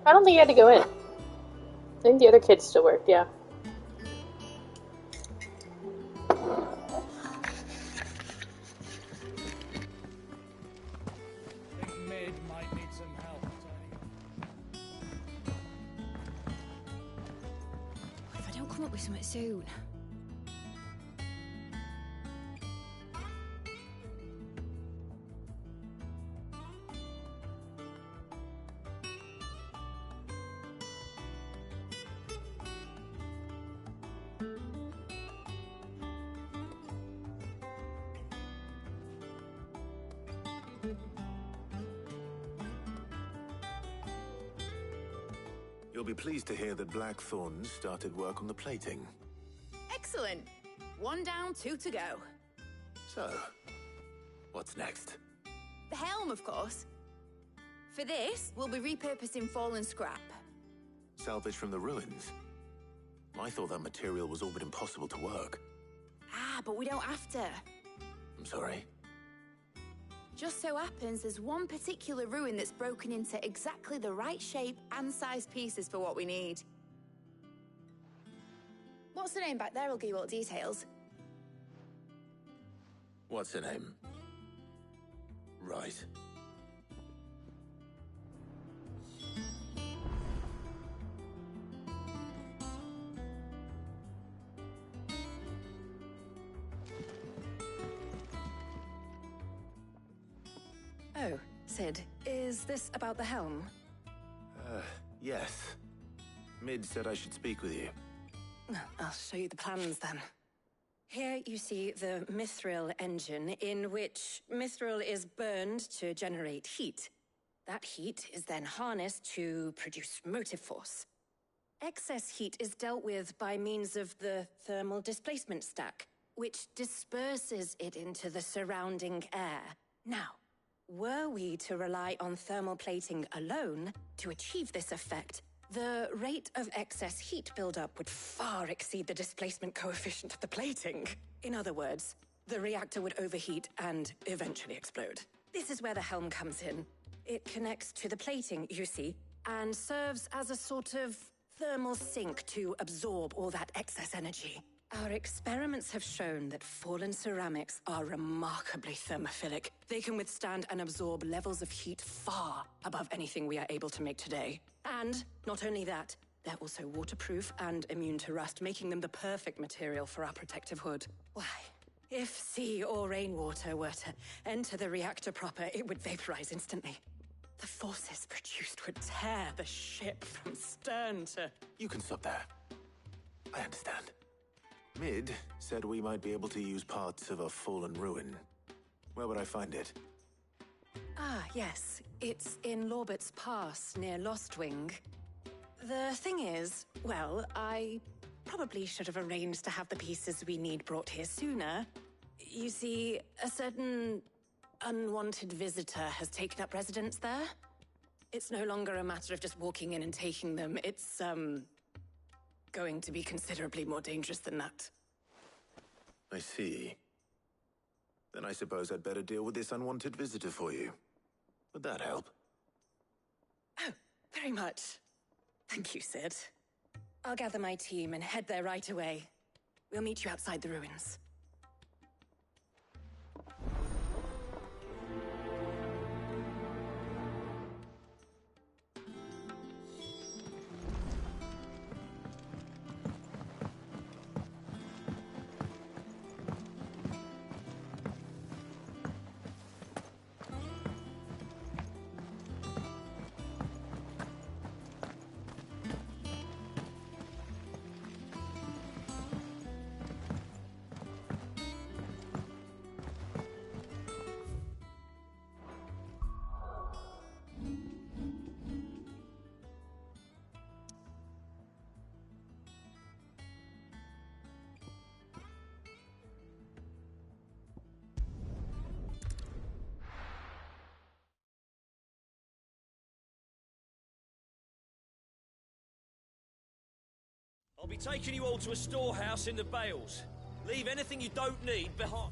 I don't think you had to go in. I think the other kids still worked, yeah. I think Mid might need some help turning What if I don't come up with something soon? You'll be pleased to hear that Blackthorn started work on the plating. Excellent. 1 down, 2 to go. So, what's next? The helm, of course. For this, we'll be repurposing fallen scrap. Salvage from the ruins? I thought that material was all but impossible to work. Ah, but we don't have to. I'm sorry. Just so happens there's one particular ruin that's broken into exactly the right shape and size pieces for what we need. What's the name back there? I'll give you all the details. What's her name? Right. Oh, Sid, is this about the helm? Yes. Mid said I should speak with you. I'll show you the plans then. Here you see the mithril engine, in which mithril is burned to generate heat. That heat is then harnessed to produce motive force. Excess heat is dealt with by means of the thermal displacement stack, which disperses it into the surrounding air. Now, were we to rely on thermal plating alone to achieve this effect, the rate of excess heat buildup would far exceed the displacement coefficient of the plating. In other words, the reactor would overheat and eventually explode. This is where the helm comes in. It connects to the plating, you see, and serves as a sort of thermal sink to absorb all that excess energy. Our experiments have shown that fallen ceramics are remarkably thermophilic. They can withstand and absorb levels of heat far above anything we are able to make today. And not only that, they're also waterproof and immune to rust, making them the perfect material for our protective hood. Why, if sea or rainwater were to enter the reactor proper, it would vaporize instantly. The forces produced would tear the ship from stern to... You can stop there. I understand. Mid said we might be able to use parts of a fallen ruin. Where would I find it? Ah, yes. It's in Lorbert's Pass, near Lostwing. The thing is, well, I probably should have arranged to have the pieces we need brought here sooner. You see, a certain unwanted visitor has taken up residence there. It's no longer a matter of just walking in and taking them. It's, going to be considerably more dangerous than that. I see. Then I suppose I'd better deal with this unwanted visitor for you. Would that help? Oh, very much. Thank you, Sid. I'll gather my team and head there right away. We'll meet you outside the ruins. be taking you all to a storehouse in the Bales. Leave anything you don't need behind.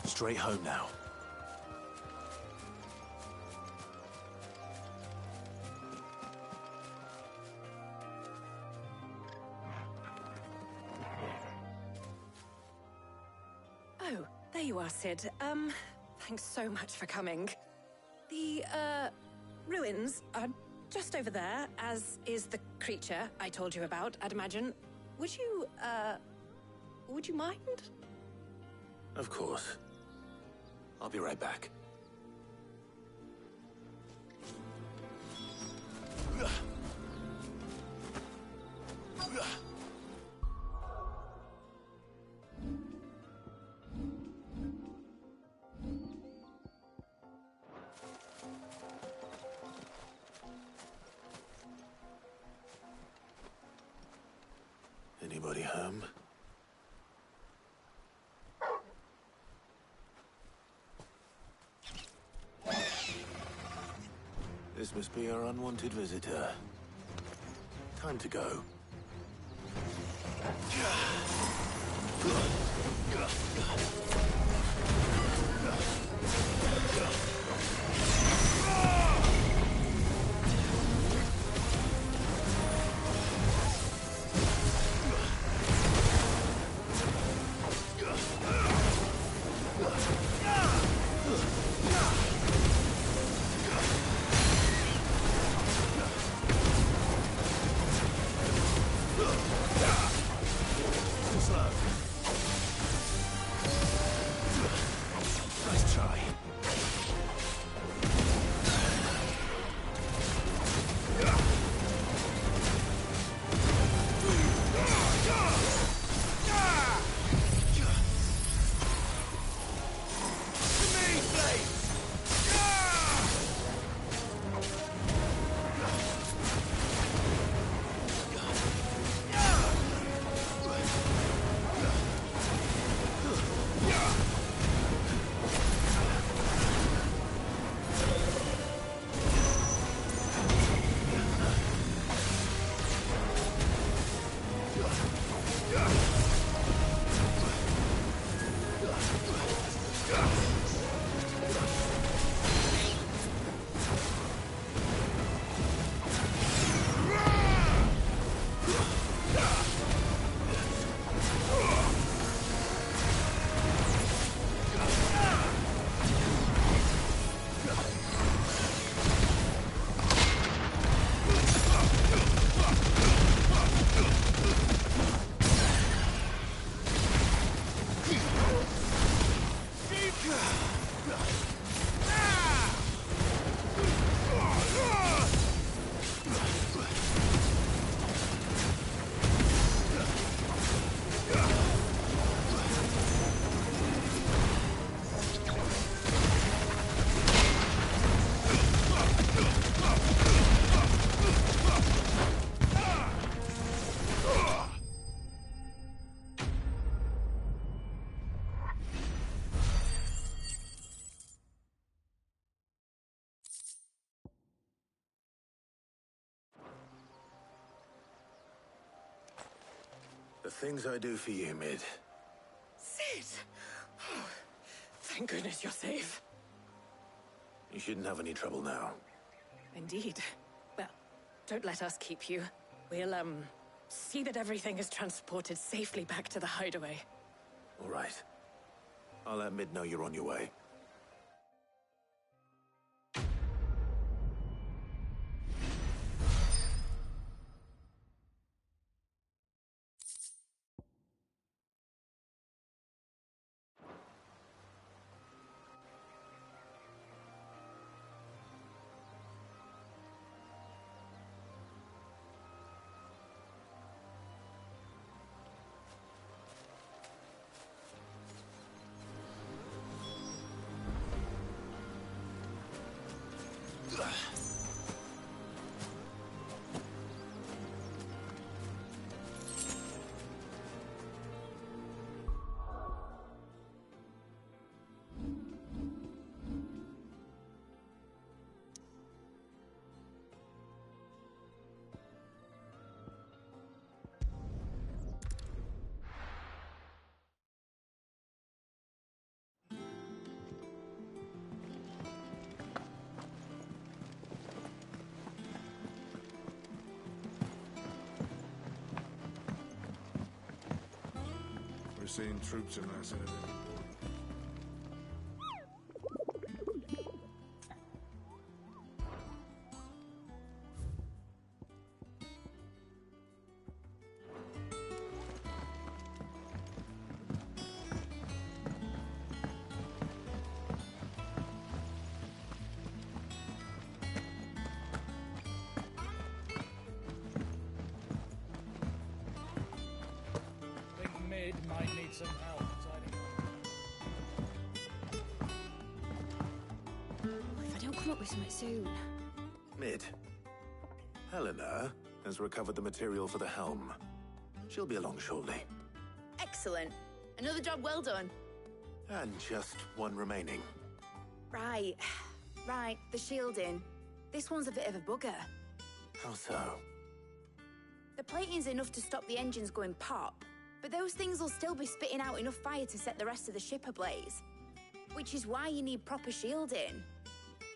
Straight home now. Oh, there you are, Sid. Thanks so much for coming. The, ruins are just over there, as is the creature I told you about, I'd imagine. Would you mind? Of course. I'll be right back. Anybody home? This must be our unwanted visitor. Time to go. Nice try. The things I do for you, Mid. Sid! Oh, thank goodness you're safe. You shouldn't have any trouble now. Indeed. Well, don't let us keep you. We'll, see that everything is transported safely back to the hideaway. All right. I'll let Mid know you're on your way. We're seeing troops in that citadel. Think Mid might need some help tidying up. If I don't come up with something soon. Mid. Helena has recovered the material for the helm. She'll be along shortly. Excellent. Another job well done. And just one remaining. Right. Right, the shielding. This one's a bit of a bugger. How so? The plating's enough to stop the engines going pop, but those things will still be spitting out enough fire to set the rest of the ship ablaze. Which is why you need proper shielding.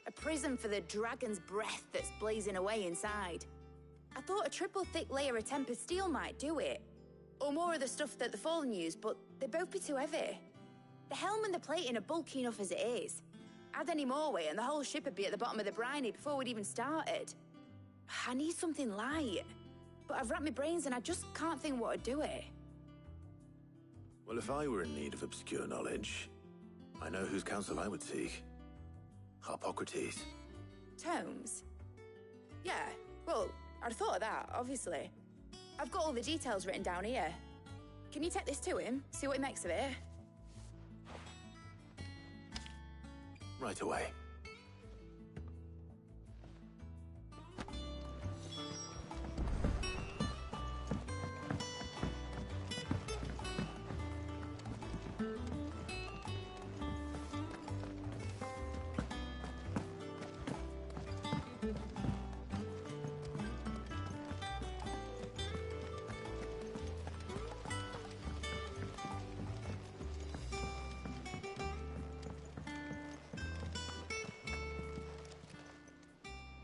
A prison for the dragon's breath that's blazing away inside. I thought a triple thick layer of tempered steel might do it. Or more of the stuff that the Fallen use, but they'd both be too heavy. The helm and the plating are bulky enough as it is. Add any more weight and the whole ship would be at the bottom of the briny before we'd even started. I need something light. But I've racked my brains and I just can't think what would do it. Well, if I were in need of obscure knowledge, I know whose counsel I would seek. Harpocrates. Tomes? Yeah, well, I'd have thought of that, obviously. I've got all the details written down here. Can you take this to him, see what he makes of it? Right away.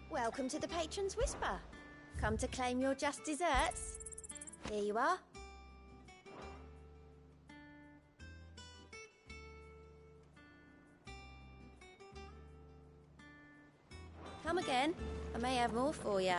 Welcome to the Patron's Whisper. Come to claim your just desserts? Here you are. Come again. I may have more for you.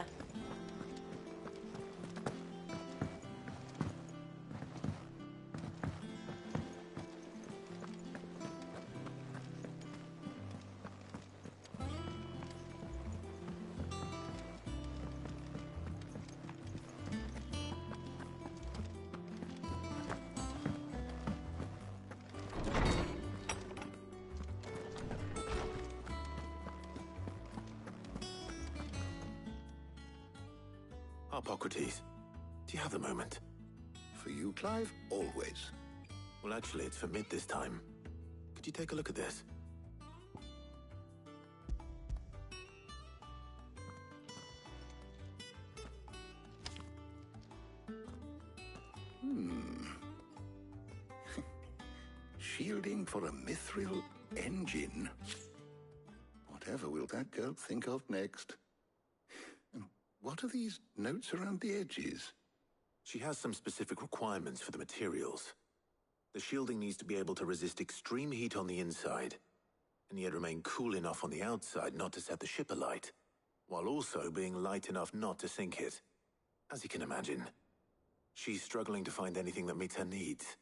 Harpocrates, do you have a moment? For you, Clive, always. Well, actually, it's for Mid this time. Could you take a look at this? Hmm. shielding for a mithril engine. Whatever will that girl think of next? And what are these notes around the edges? She has some specific requirements for the materials. The shielding needs to be able to resist extreme heat on the inside, and yet remain cool enough on the outside not to set the ship alight, while also being light enough not to sink it. As you can imagine, she's struggling to find anything that meets her needs.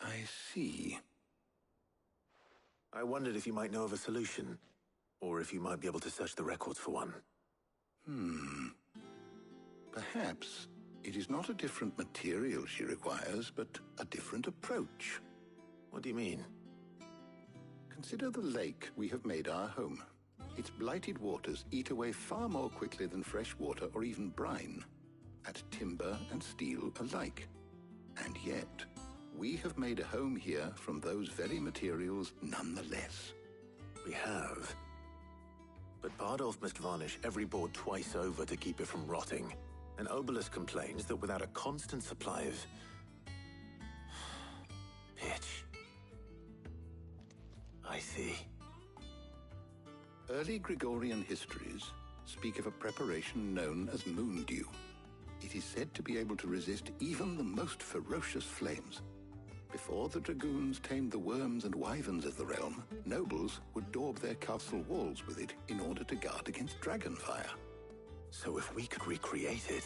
I see. I wondered if you might know of a solution, or if you might be able to search the records for one. Perhaps it is not a different material she requires, but a different approach. What do you mean? Consider the lake we have made our home. Its blighted waters eat away far more quickly than fresh water or even brine, at timber and steel alike. And yet, we have made a home here from those very materials nonetheless. We have. But Bardolph must varnish every board twice over to keep it from rotting. And Obelisk complains that without a constant supply of pitch. I see. Early Gregorian histories speak of a preparation known as moon dew. It is said to be able to resist even the most ferocious flames. Before the dragoons tamed the worms and wyverns of the realm, nobles would daub their castle walls with it in order to guard against dragonfire. So if we could recreate it...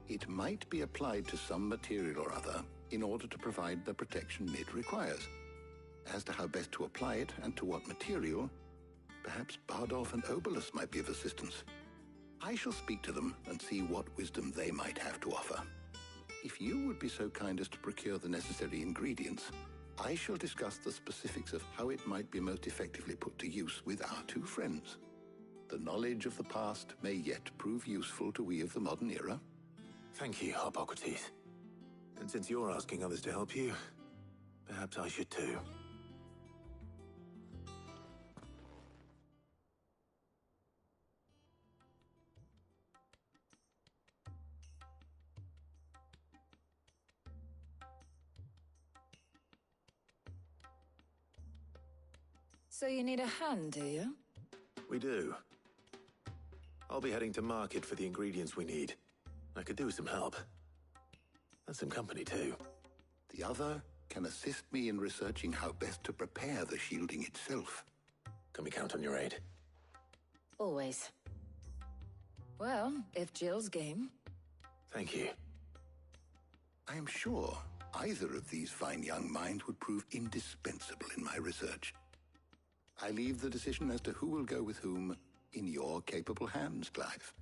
It might be applied to some material or other in order to provide the protection Mid requires. As to how best to apply it and to what material, perhaps Bardolph and Obelisk might be of assistance. I shall speak to them and see what wisdom they might have to offer. If you would be so kind as to procure the necessary ingredients, I shall discuss the specifics of how it might be most effectively put to use with our two friends. The knowledge of the past may yet prove useful to we of the modern era. Thank you, Hippocrates. And since you're asking others to help you, perhaps I should too. So you need a hand, do you? We do. I'll be heading to market for the ingredients we need. I could do with some help. And some company, too. The other can assist me in researching how best to prepare the shielding itself. Can we count on your aid? Always. Well, if Jill's game. Thank you. I am sure either of these fine young minds would prove indispensable in my research. I leave the decision as to who will go with whom in your capable hands, Clive.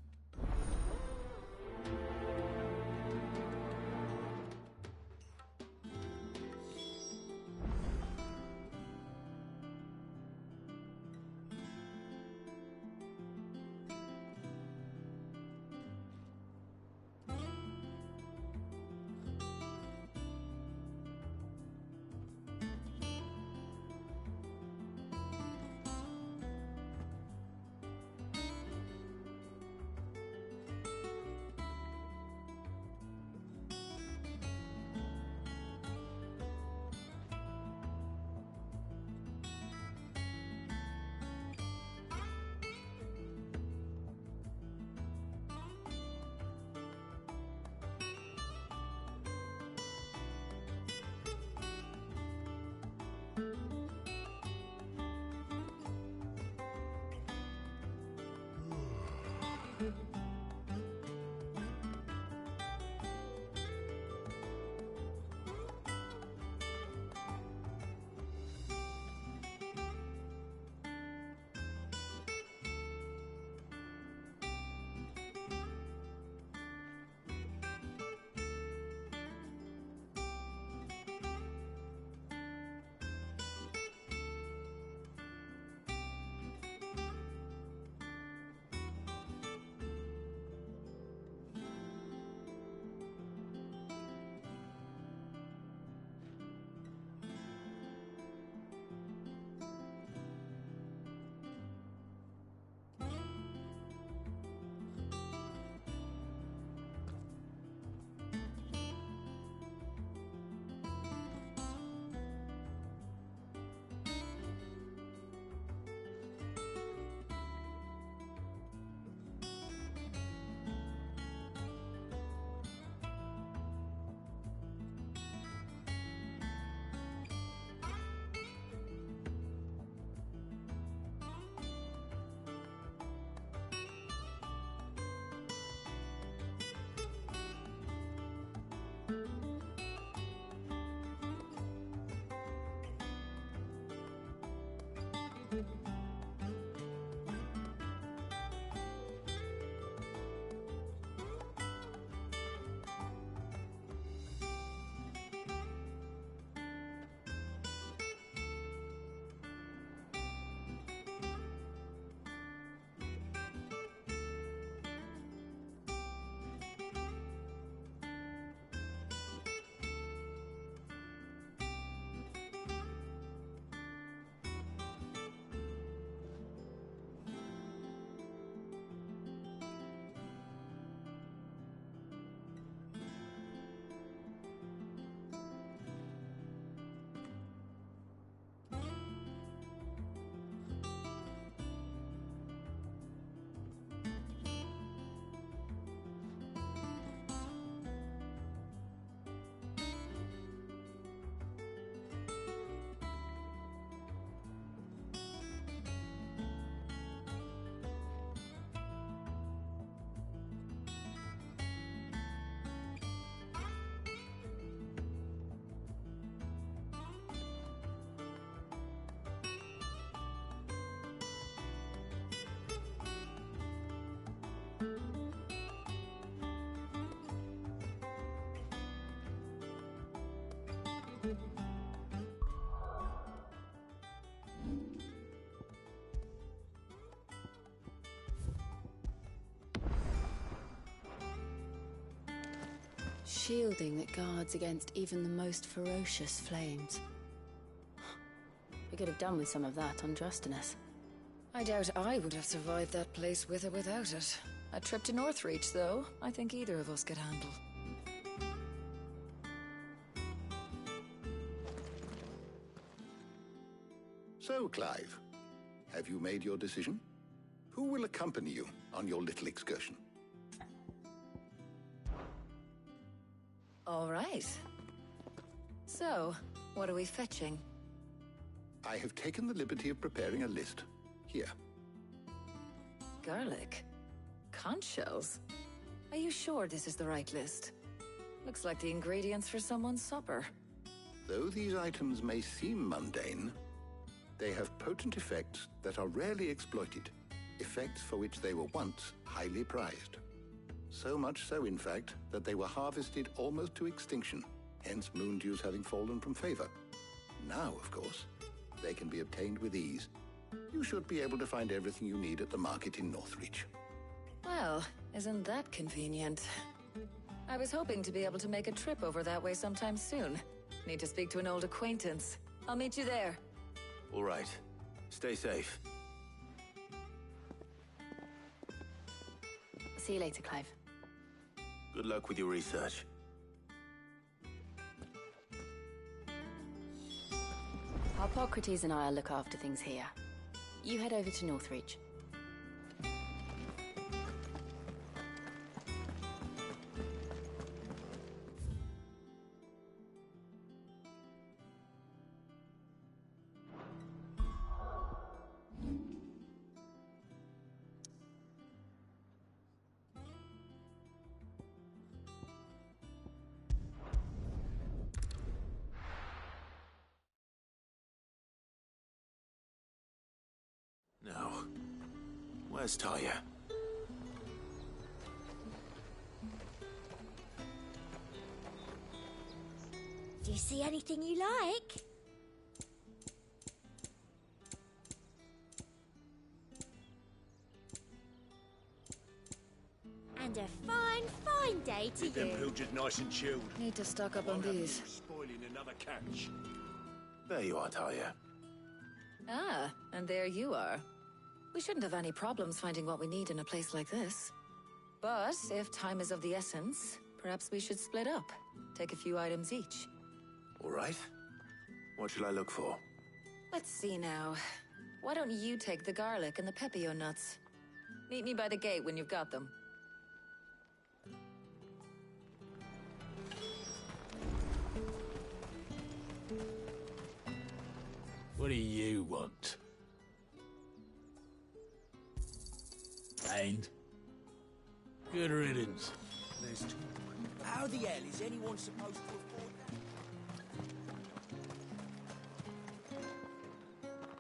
Shielding that guards against even the most ferocious flames. We could have done with some of that on Drustinus. I doubt I would have survived that place with or without it. A trip to Northreach, though, I think either of us could handle. So, Clive, have you made your decision? Who will accompany you on your little excursion? All right. So, what are we fetching? I have taken the liberty of preparing a list. Here. Garlic? Conch shells? Are you sure this is the right list? Looks like the ingredients for someone's supper. Though these items may seem mundane, they have potent effects that are rarely exploited, effects for which they were once highly prized. So much so, in fact, that they were harvested almost to extinction, hence moon dews having fallen from favor. Now, of course, they can be obtained with ease. You should be able to find everything you need at the market in Northreach. Well, isn't that convenient? I was hoping to be able to make a trip over that way sometime soon. Need to speak to an old acquaintance. I'll meet you there. All right. Stay safe. See you later, Clive. Good luck with your research. Harpocrates and I'll look after things here. You head over to Northreach. Now, where's Taya? Do you see anything you like? And a fine, fine day to Keep them you. pilgers nice and chilled. Need to stock up on these. Spoiling another catch. There you are, Taya. Ah, and there you are. We shouldn't have any problems finding what we need in a place like this. But if time is of the essence, perhaps we should split up. Take a few items each. All right. What shall I look for? Let's see now. Why don't you take the garlic and the pepio nuts? Meet me by the gate when you've got them. What do you want? And? Good riddance. There's two. How the hell is anyone supposed to afford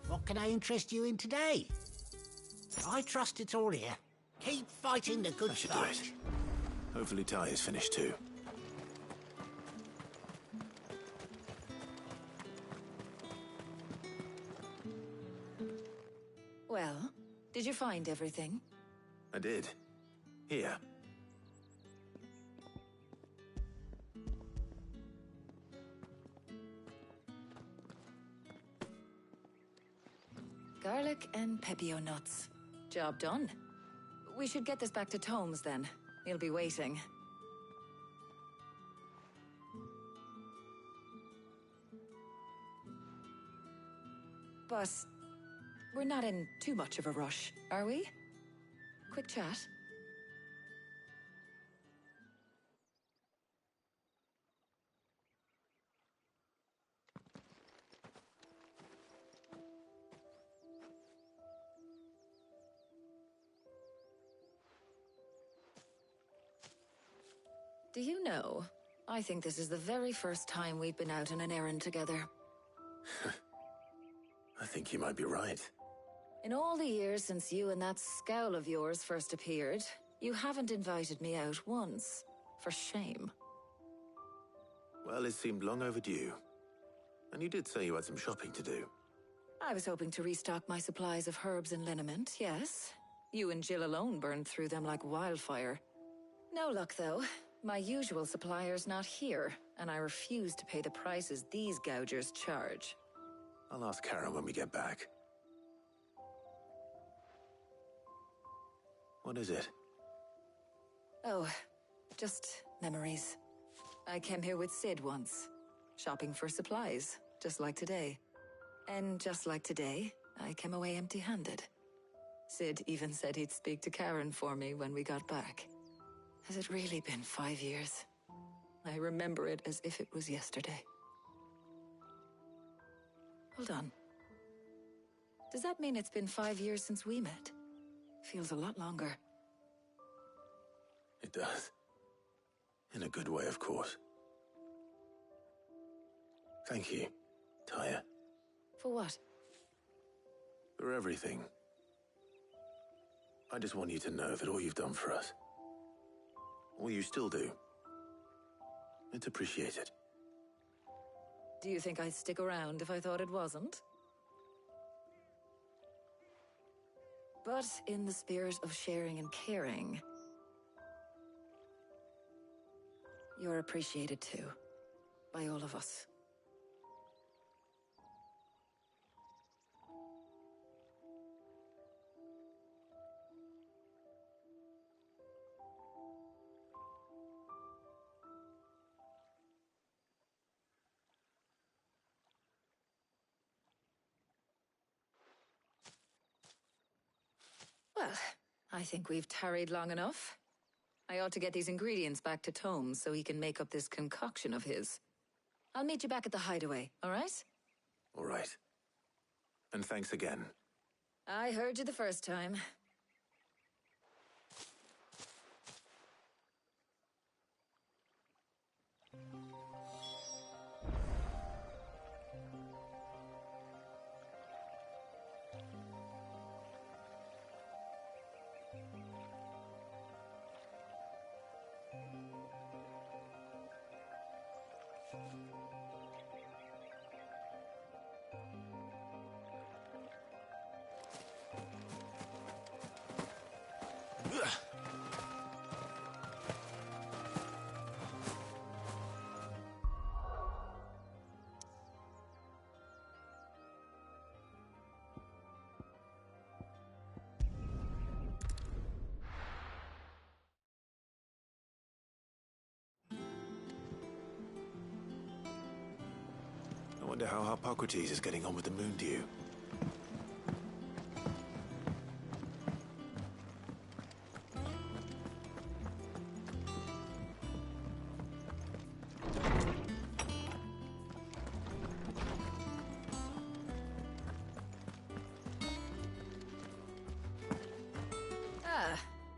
that? What can I interest you in today? I trust it's all here. Keep fighting the good I should do fight. it. Hopefully Taya's finished too. Well, did you find everything? I did. Here. Garlic and pepio nuts. Job done. We should get this back to Tomes then. He'll be waiting. But we're not in too much of a rush, are we? Quick chat. Do you know, I think this is the very first time we've been out on an errand together. I think you might be right. In all the years since you and that scowl of yours first appeared, you haven't invited me out once. For shame. Well, it seemed long overdue. And you did say you had some shopping to do. I was hoping to restock my supplies of herbs and liniment, yes. You and Jill alone burned through them like wildfire. No luck, though. My usual supplier's not here, and I refuse to pay the prices these gougers charge. I'll ask Karen when we get back. What is it? Oh, just memories. I came here with Sid once, shopping for supplies, just like today. And just like today, I came away empty-handed. Sid even said he'd speak to Karen for me when we got back. Has it really been 5 years? I remember it as if it was yesterday. Hold on. Does that mean it's been 5 years since we met? Feels a lot longer. It does. In a good way, of course. Thank you, Tyre. For what? For everything. I just want you to know that all you've done for us, all you still do, it's appreciated. Do you think I'd stick around if I thought it wasn't? But in the spirit of sharing and caring, you're appreciated too, by all of us. Well, I think we've tarried long enough. I ought to get these ingredients back to Tome so he can make up this concoction of his. I'll meet you back at the hideaway, all right? All right. And thanks again. I heard you the first time. I wonder how Hippocrates is getting on with the moon dew.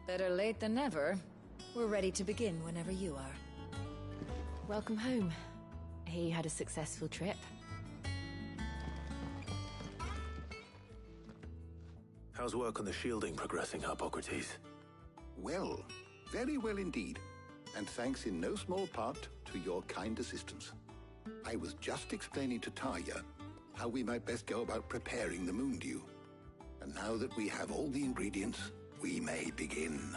Better late than never. We're ready to begin whenever you are. Welcome home. He had a successful trip. How's work on the shielding progressing, Hippocrates? Well, very well indeed. And thanks in no small part to your kind assistance. I was just explaining to Tarja how we might best go about preparing the moon dew. And now that we have all the ingredients, we may begin.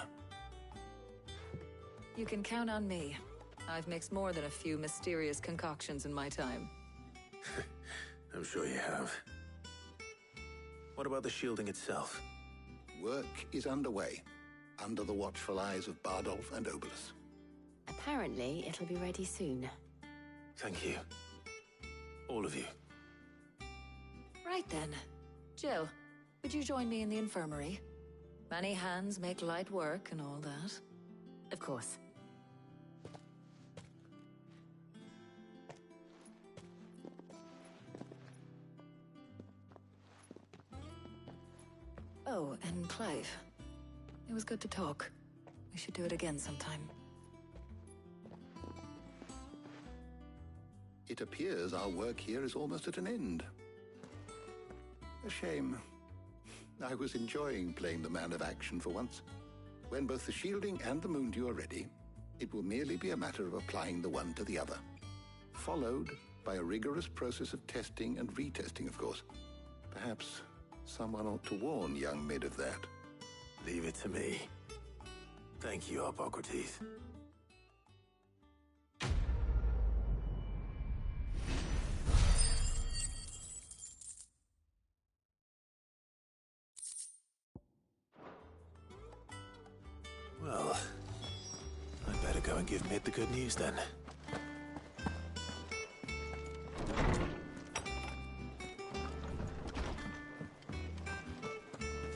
You can count on me. I've mixed more than a few mysterious concoctions in my time. I'm sure you have. What about the shielding itself? Work is underway, under the watchful eyes of Bardolph and Obolus. Apparently, it'll be ready soon. Thank you. All of you. Right then. Jill, would you join me in the infirmary? Many hands make light work and all that. Of course. Oh, and Clive. It was good to talk. We should do it again sometime. It appears our work here is almost at an end. A shame. I was enjoying playing the man of action for once. When both the shielding and the moon dew are ready, it will merely be a matter of applying the one to the other, followed by a rigorous process of testing and retesting, of course. Perhaps someone ought to warn young Mid of that. Leave it to me. Thank you, Hippocrates. Well, I'd better go and give Mid the good news then.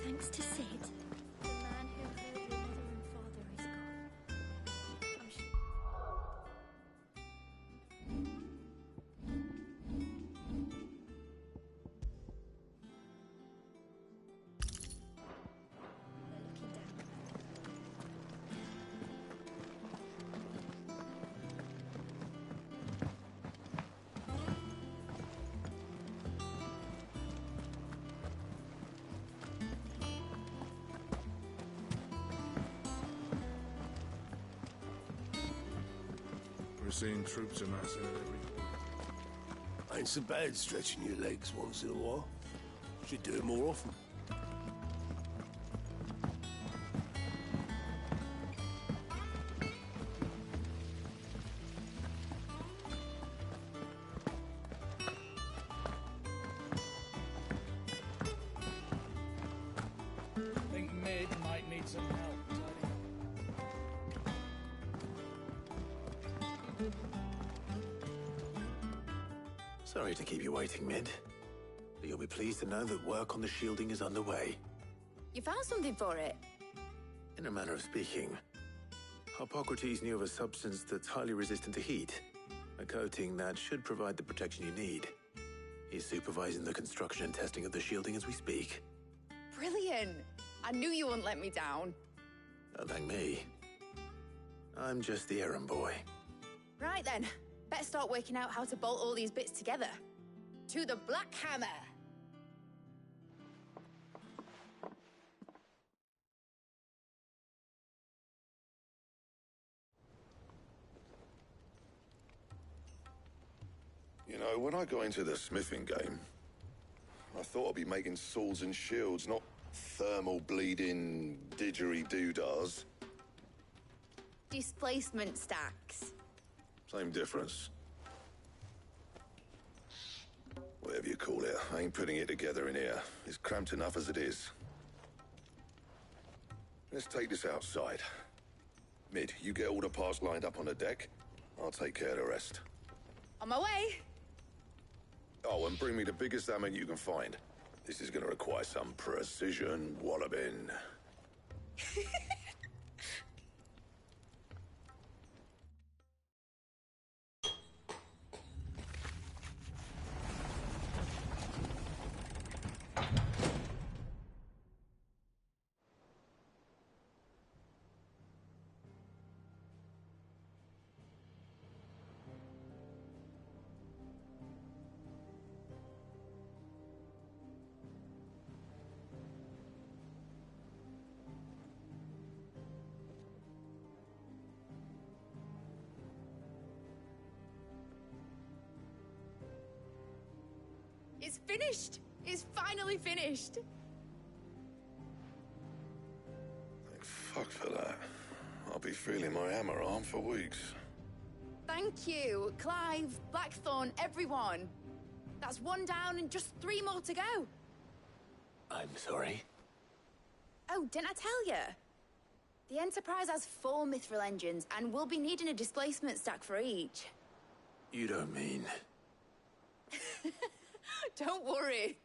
Thanks to Sid, the man who heard your mother and father is gone. I'm sure. They're looking down. We're seeing troops amassing at every corner. Ain't so bad stretching your legs once in a while. Should do it more often. Think Mid might need some help tidying up. Sorry to keep you waiting, Mid. But you'll be pleased to know that work on the shielding is underway. You found something for it? In a manner of speaking, Hippocrates knew of a substance that's highly resistant to heat, a coating that should provide the protection you need. He's supervising the construction and testing of the shielding as we speak. Brilliant! I knew you wouldn't let me down. Don't thank me. I'm just the errand boy. Right then, better start working out how to bolt all these bits together. To the Black Hammer! You know, when I got into the smithing game, I thought I'd be making swords and shields, not thermal bleeding didgeridoo-dahs. Displacement stacks. Same difference. Whatever you call it, I ain't putting it together in here. It's cramped enough as it is. Let's take this outside. Mid, you get all the parts lined up on the deck. I'll take care of the rest. On my way! Oh, and bring me the biggest hammer you can find. This is gonna require some precision walloping. It's finished! It's finally finished! Thank fuck for that. I'll be feeling my hammer arm for weeks. Thank you, Clive, Blackthorn, everyone. That's one down and just 3 more to go. I'm sorry. Oh, didn't I tell you? The Enterprise has 4 mithril engines and we'll be needing a displacement stack for each. You don't mean... Don't worry.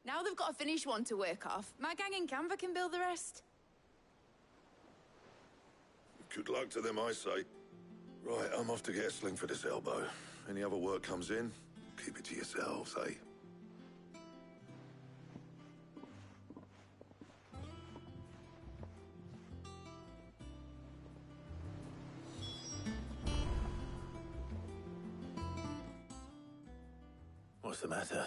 Now they've got a finished one to work off, my gang in Canva can build the rest. Good luck to them, I say. Right, I'm off to get a sling for this elbow. Any other work comes in, keep it to yourselves, eh? What's the matter?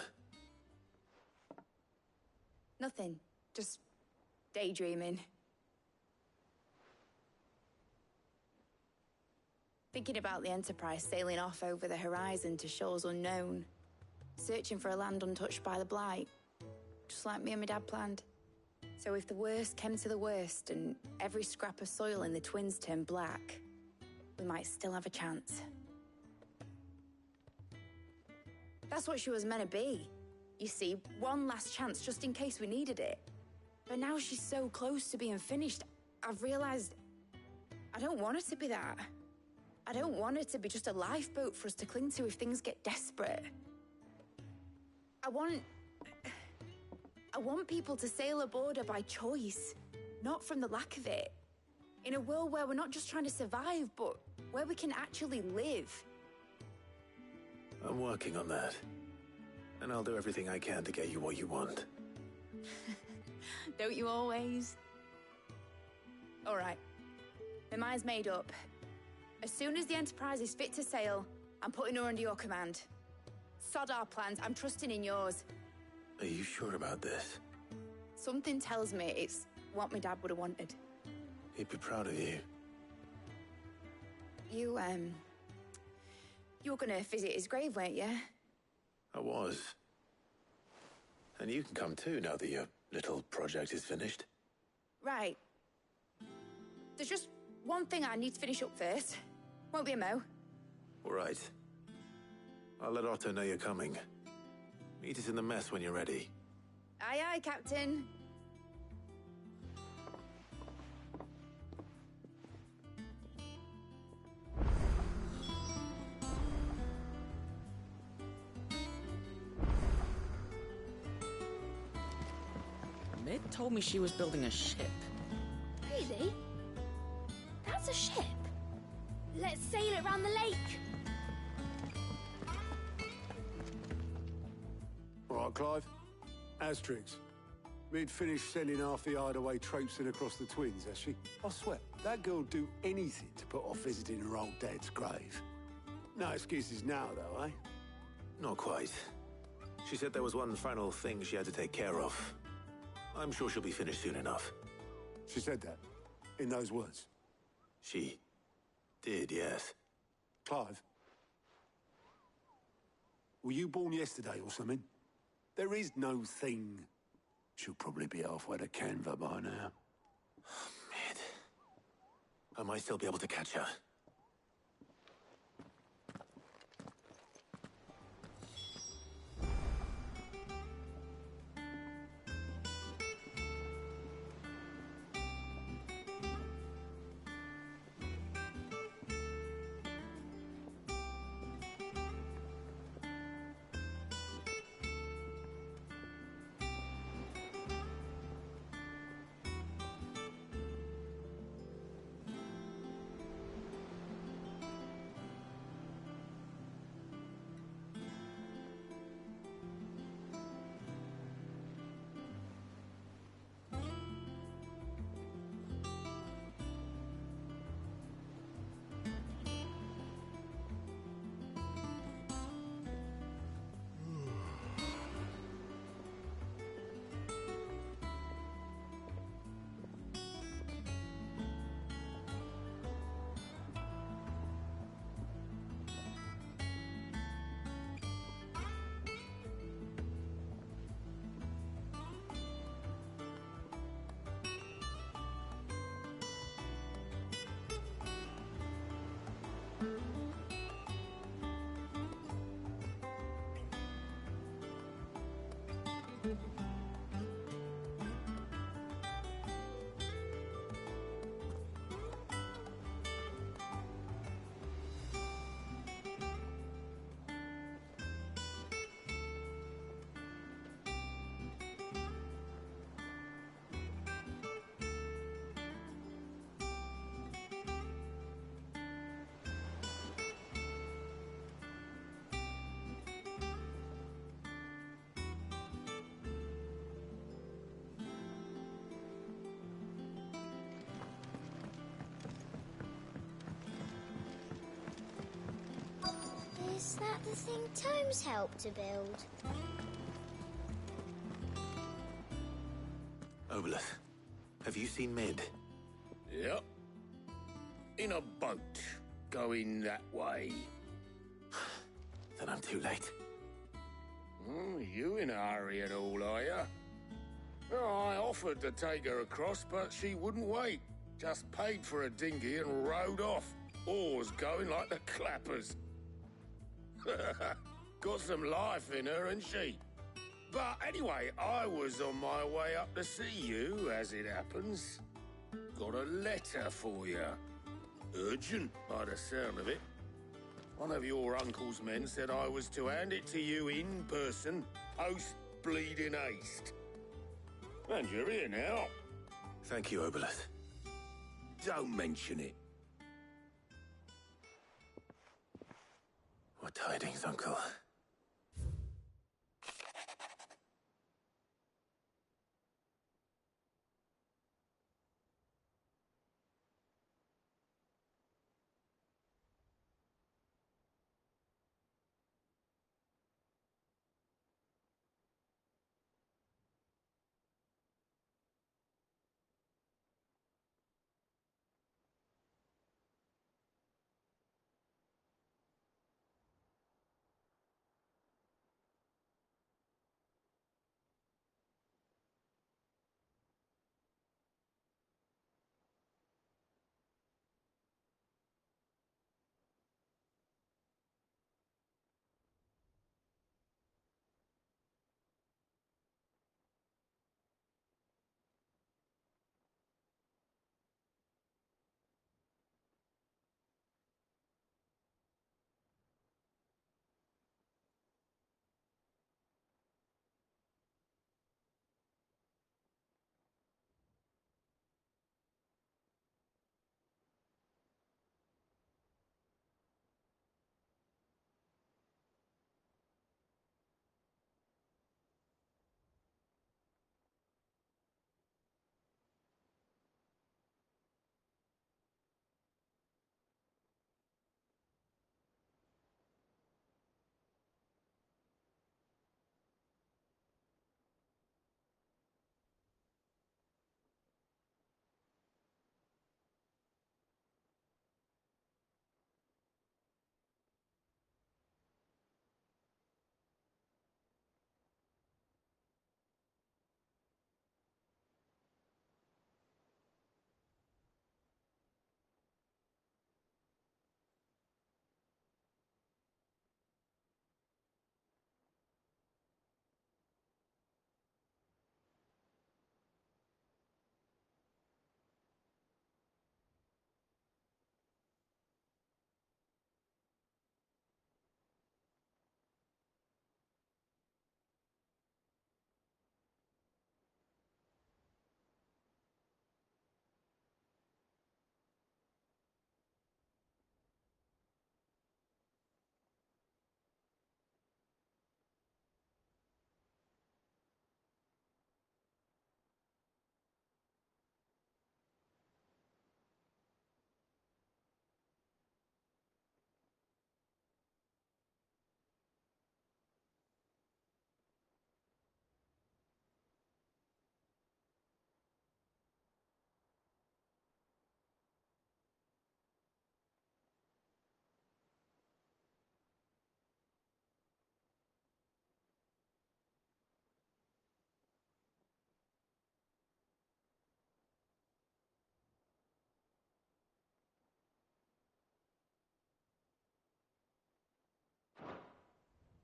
Nothing. Just daydreaming. Thinking about the Enterprise sailing off over the horizon to shores unknown, searching for a land untouched by the Blight, just like me and my dad planned. So if the worst came to the worst and every scrap of soil in the Twins turned black, we might still have a chance. That's what she was meant to be. You see, one last chance just in case we needed it. But now she's so close to being finished, I've realized I don't want her to be that. I don't want her to be just a lifeboat for us to cling to if things get desperate. I want people to sail aboard her by choice, not from the lack of it. In a world where we're not just trying to survive, but where we can actually live. I'm working on that. And I'll do everything I can to get you what you want. Don't you always? All right. My mind's made up. As soon as the Enterprise is fit to sail, I'm putting her under your command. Sod our plans, I'm trusting in yours. Are you sure about this? Something tells me it's what my dad would have wanted. He'd be proud of you. You were gonna visit his grave, weren't you? I was. And you can come too, now that your little project is finished. Right. There's just one thing I need to finish up first. Won't be a mo. All right. I'll let Otto know you're coming. Meet us in the mess when you're ready. Aye, aye, Captain. Mid told me she was building a ship. Really? That's a ship? Let's sail it around the lake. All right, Clive. Asterix. Mid finished sending half the hideaway traipsing across the Twins, has she? I swear, that girl'd do anything to put off visiting her old dad's grave. No excuses now, though, eh? Not quite. She said there was one final thing she had to take care of. I'm sure she'll be finished soon enough. She said that? In those words? She did, yes. Clive? Were you born yesterday or something? There is no thing. She'll probably be halfway to Canva by now. Mid. I might still be able to catch her. Is that the thing Tomes helped to build? Obelith, have you seen Mid? Yep. In a boat. going that way. Then I'm too late. You in a hurry at all, are you? Oh, I offered to take her across, but she wouldn't wait. Just paid for a dinghy and rowed off. Oars going like the clappers. Got some life in her, ain't she? But anyway, I was on my way up to see you, as it happens. Got a letter for you. Urgent, by the sound of it. One of your uncle's men said I was to hand it to you in person, post-bleeding haste. And you're here now. Thank you, Obolus. Don't mention it. What tidings, Uncle?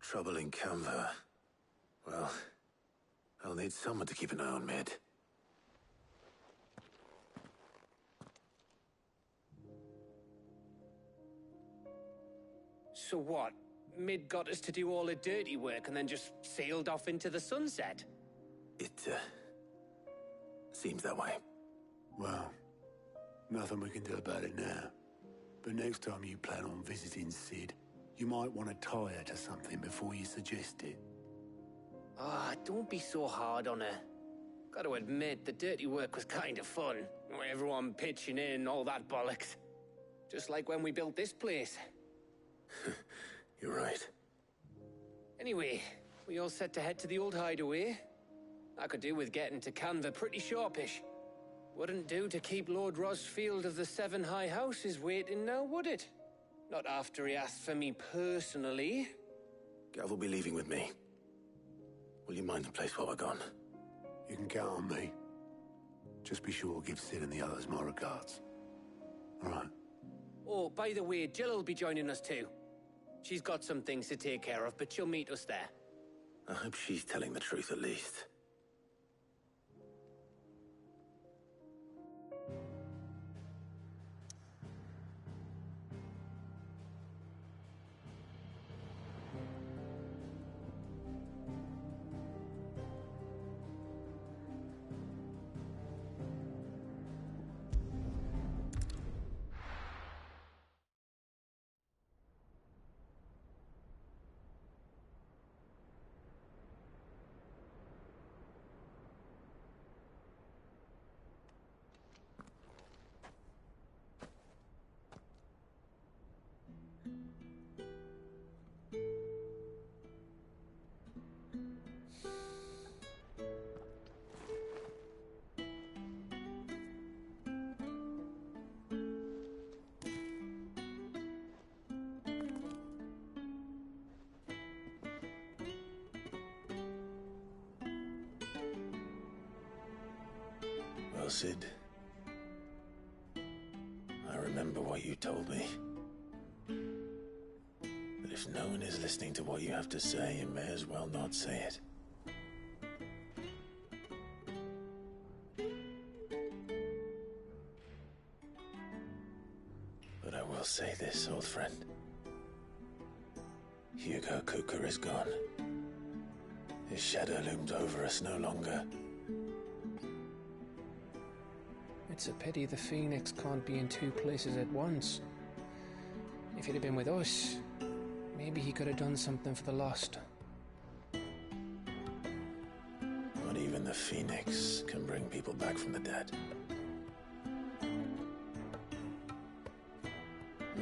Trouble in Canva. Well, I'll need someone to keep an eye on Mid. So what? Mid got us to do all the dirty work and then just sailed off into the sunset? It, seems that way. Well, nothing we can do about it now. But next time you plan on visiting Sid, you might want to tie her to something before you suggest it. Ah, don't be so hard on her. Gotta admit, the dirty work was kind of fun. Everyone pitching in, all that bollocks. Just like when we built this place. You're right. Anyway, we all set to head to the old hideaway. I could do with getting to Canva pretty sharpish. Wouldn't do to keep Lord Rosfield of the Seven High Houses waiting now, would it? Not after he asked for me personally. Gav will be leaving with me. Will you mind the place while we're gone? You can count on me. Just be sure to give Sid and the others my regards. All right. Oh, by the way, Jill will be joining us too. She's got some things to take care of, but she'll meet us there. I hope she's telling the truth at least. Well, Sid, I remember what you told me. But if no one is listening to what you have to say, you may as well not say it. But I will say this, old friend. Hugo Cooker is gone. His shadow looms over us no longer. It's a pity the Phoenix can't be in two places at once. If he'd have been with us, maybe he could have done something for the Lost. Not even the Phoenix can bring people back from the dead.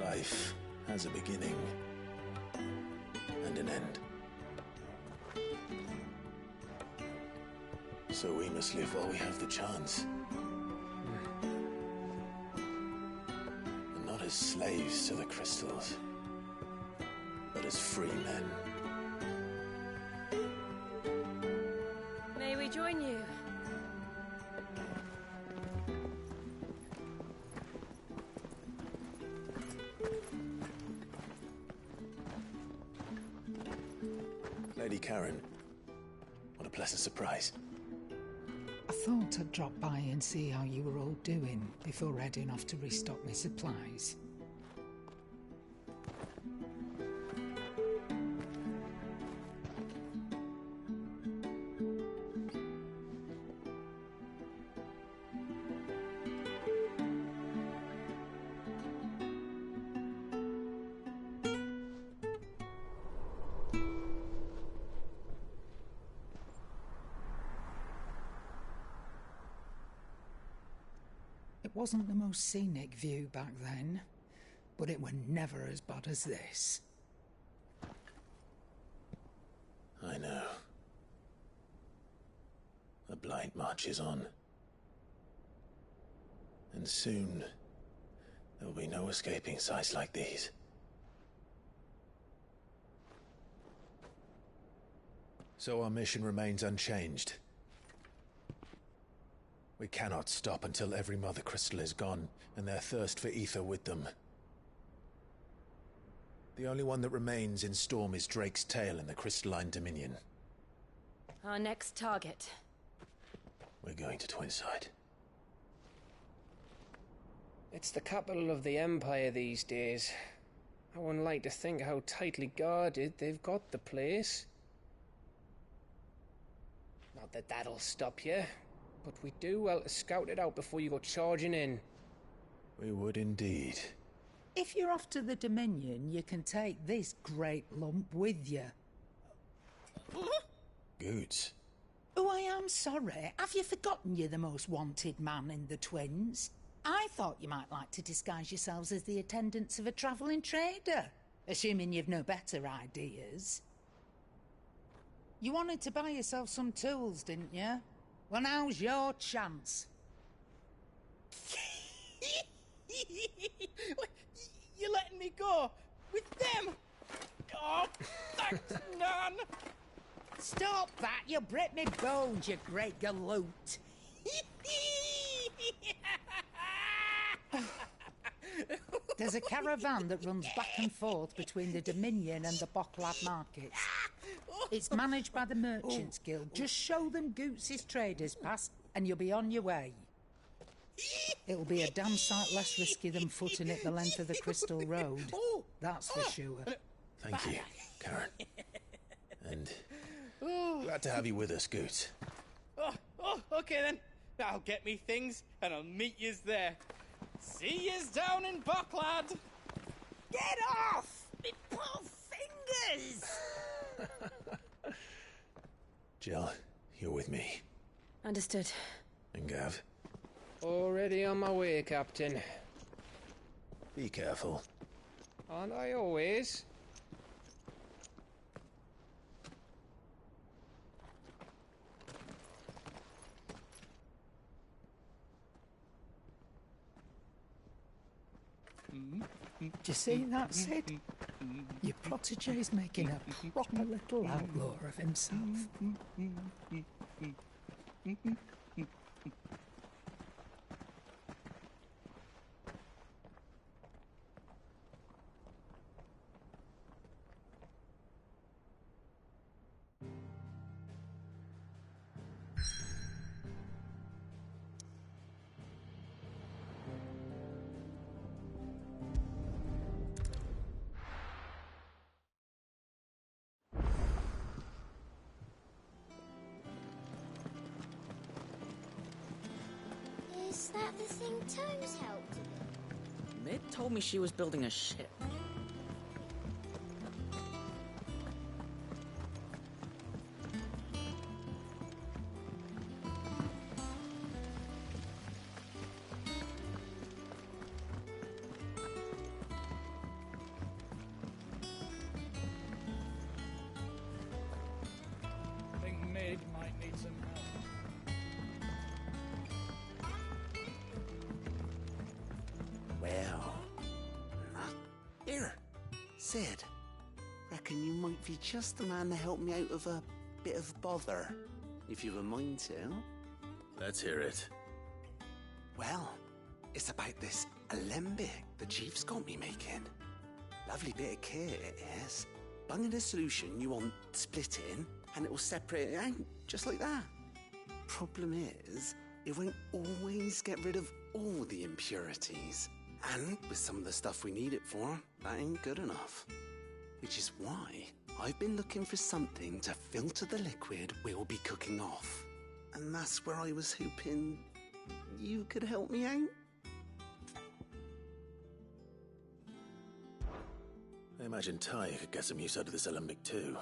Life has a beginning and an end. So we must live while we have the chance. And not as slaves to the crystals, but as free men. May we join you? Lady Karen, what a pleasant surprise. I thought I'd drop by and see how you were all doing before heading off to restock my supplies. It wasn't the most scenic view back then, but it were never as bad as this. I know. The Blight marches on. And soon, there will be no escaping sights like these. So our mission remains unchanged. We cannot stop until every Mother Crystal is gone, and their thirst for ether with them. The only one that remains in Storm is Drake's Tail in the Crystalline Dominion. Our next target. We're going to Twinside. It's the capital of the Empire these days. I wouldn't like to think how tightly guarded they've got the place. Not that that'll stop you, but we do well to scout it out before you go charging in. We would indeed. If you're off to the Dominion, you can take this great lump with you. Goods. Oh, I am sorry. Have you forgotten you're the most wanted man in the Twins? I thought you might like to disguise yourselves as the attendants of a travelling trader, assuming you've no better ideas. You wanted to buy yourself some tools, didn't you? Well, now's your chance. You're letting me go with them. Oh, thanks, Nan. Stop that! You'll break me bones, you great galoot. There's a caravan that runs back and forth between the Dominion and the Bocklad markets. It's managed by the Merchants Guild. Just show them Goots' traders past and you'll be on your way. It'll be a damn sight less risky than footing it the length of the Crystal Road. That's for sure. Thank you, Karen. And glad to have you with us, Goots. Okay then. I'll get me things and I'll meet yous there. See yous down in Bocklad. Get off! Me poor fingers! Jill, you're with me. Understood. And Gav? Already on my way, Captain. Be careful. Aren't I always? Do you see that, Sid? Your protege's making a proper little outlaw of himself. Is that the thing Tomes helped with? Mid told me she was building a ship. I think Mid might need some help. Well, here, Sid. Reckon you might be just the man to help me out of a bit of bother, if you've a mind to. Let's hear it. Well, it's about this alembic the chief's got me making. Lovely bit of kit it is. Bung in a solution you want splitting, and it will separate it out, just like that. Problem is, it won't always get rid of all the impurities. And with some of the stuff we need it for, that ain't good enough. Which is why I've been looking for something to filter the liquid we'll be cooking off. And that's where I was hoping you could help me out. I imagine Ty could get some use out of this alembic too.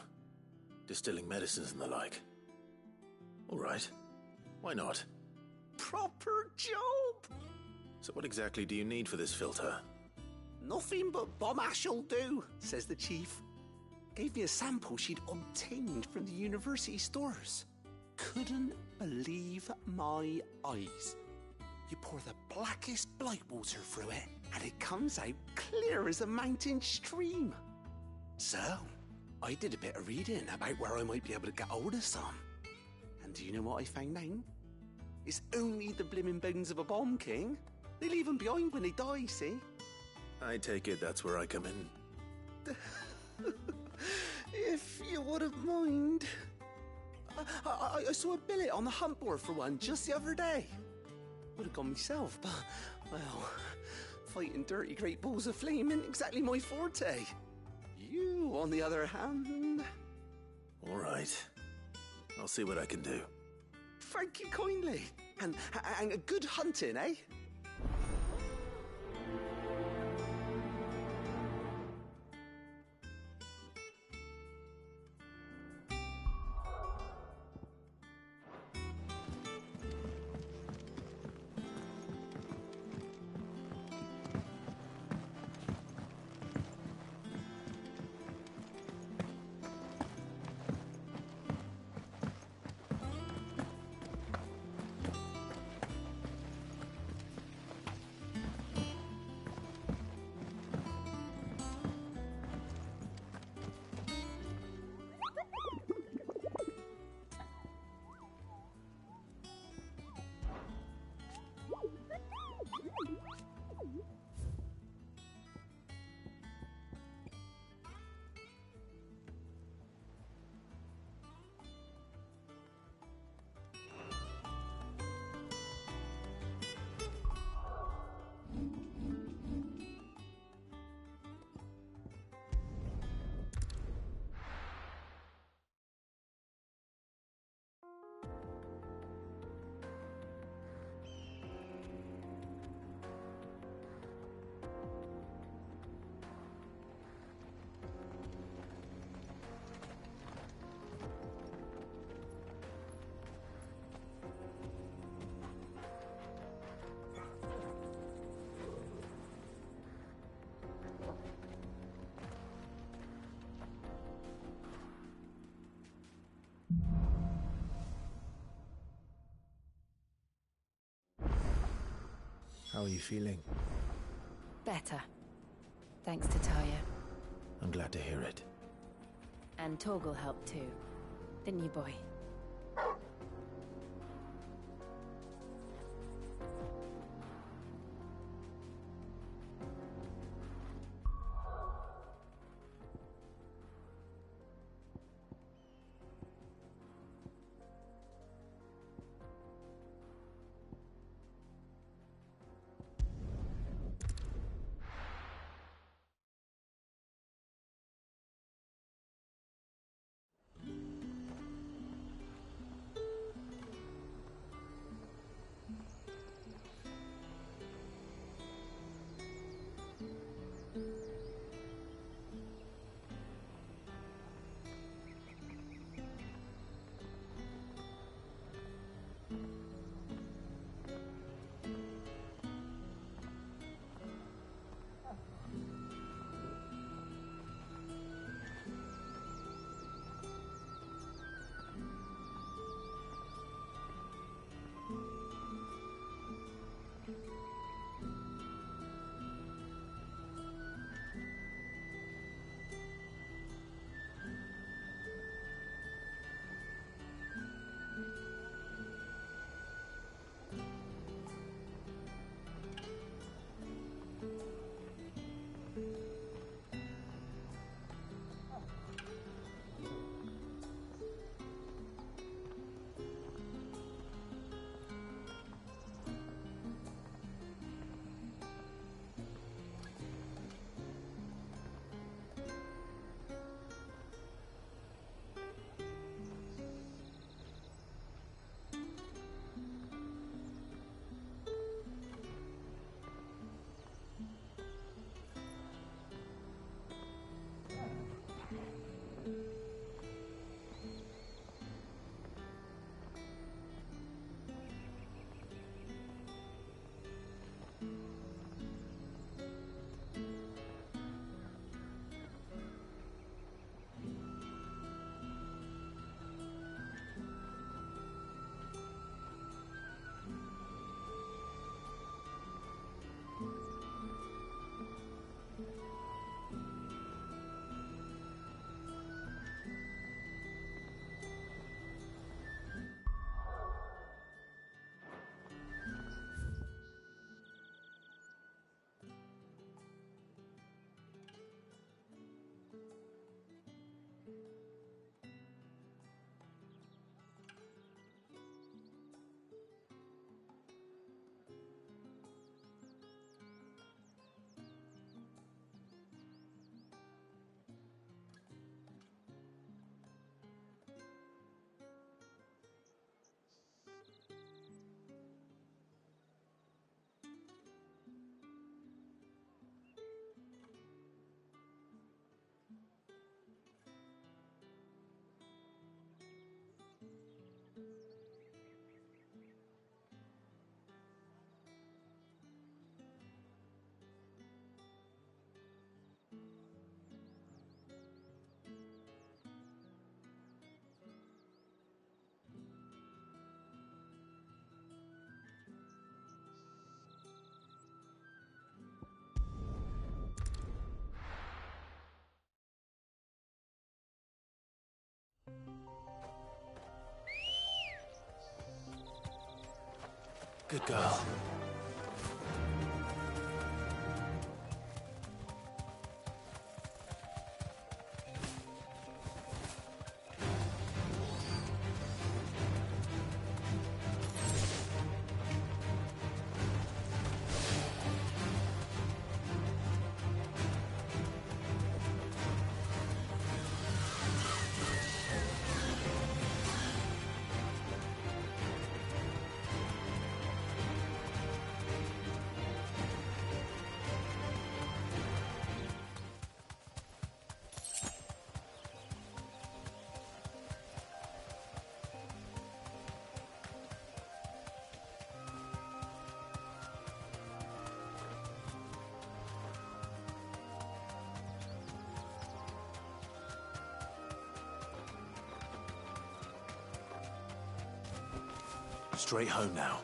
Distilling medicines and the like. All right. Why not? Proper job! So what exactly do you need for this filter? Nothing but bomb ash'll do, says the chief. Gave me a sample she'd obtained from the university stores. Couldn't believe my eyes. You pour the blackest blight water through it, and it comes out clear as a mountain stream. So, I did a bit of reading about where I might be able to get hold of some. And do you know what I found out? It's only the blimmin' bones of a bomb king. They leave them behind when they die, see? I take it that's where I come in. If you wouldn't mind. I saw a billet on the hunt board for one just the other day. Would have gone myself, but, well, fighting dirty great balls of flame isn't exactly my forte. You, on the other hand... All right. I'll see what I can do. Thank you kindly. And a good hunting, eh? How are you feeling? Better. Thanks to Taya. I'm glad to hear it. And Torgal helped too. Didn't you, boy? Good girl. Straight home now.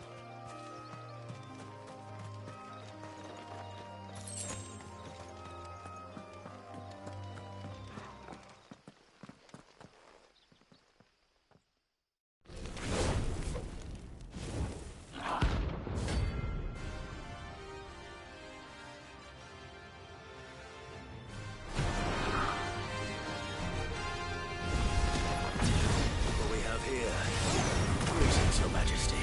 Majesty.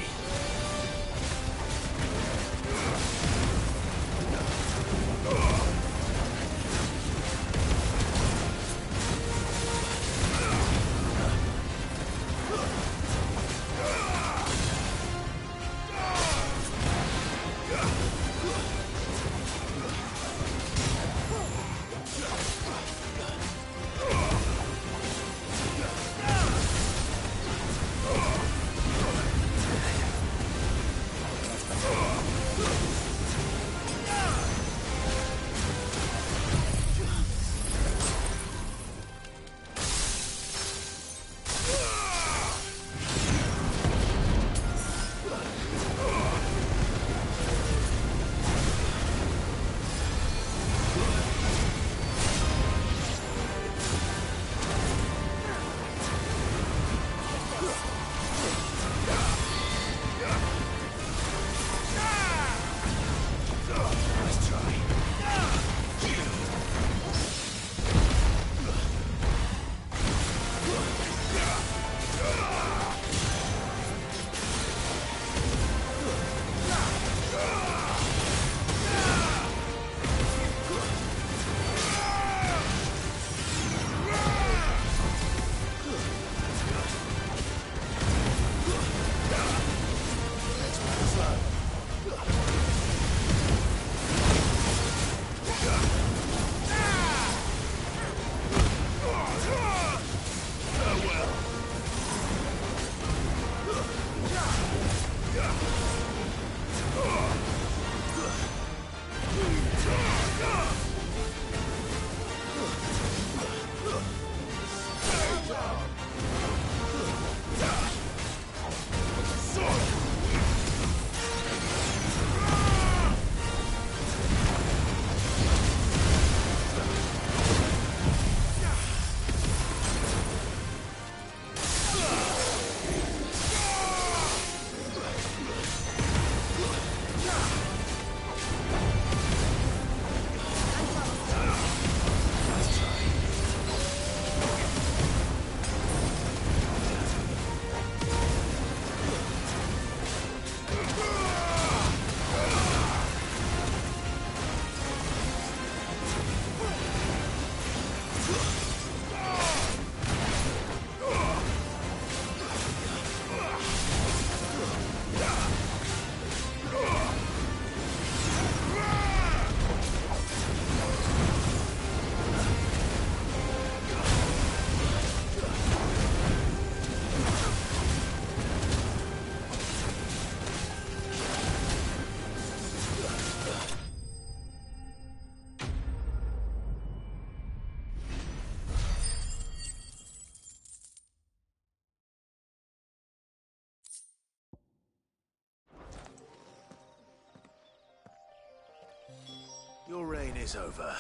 Your reign is over.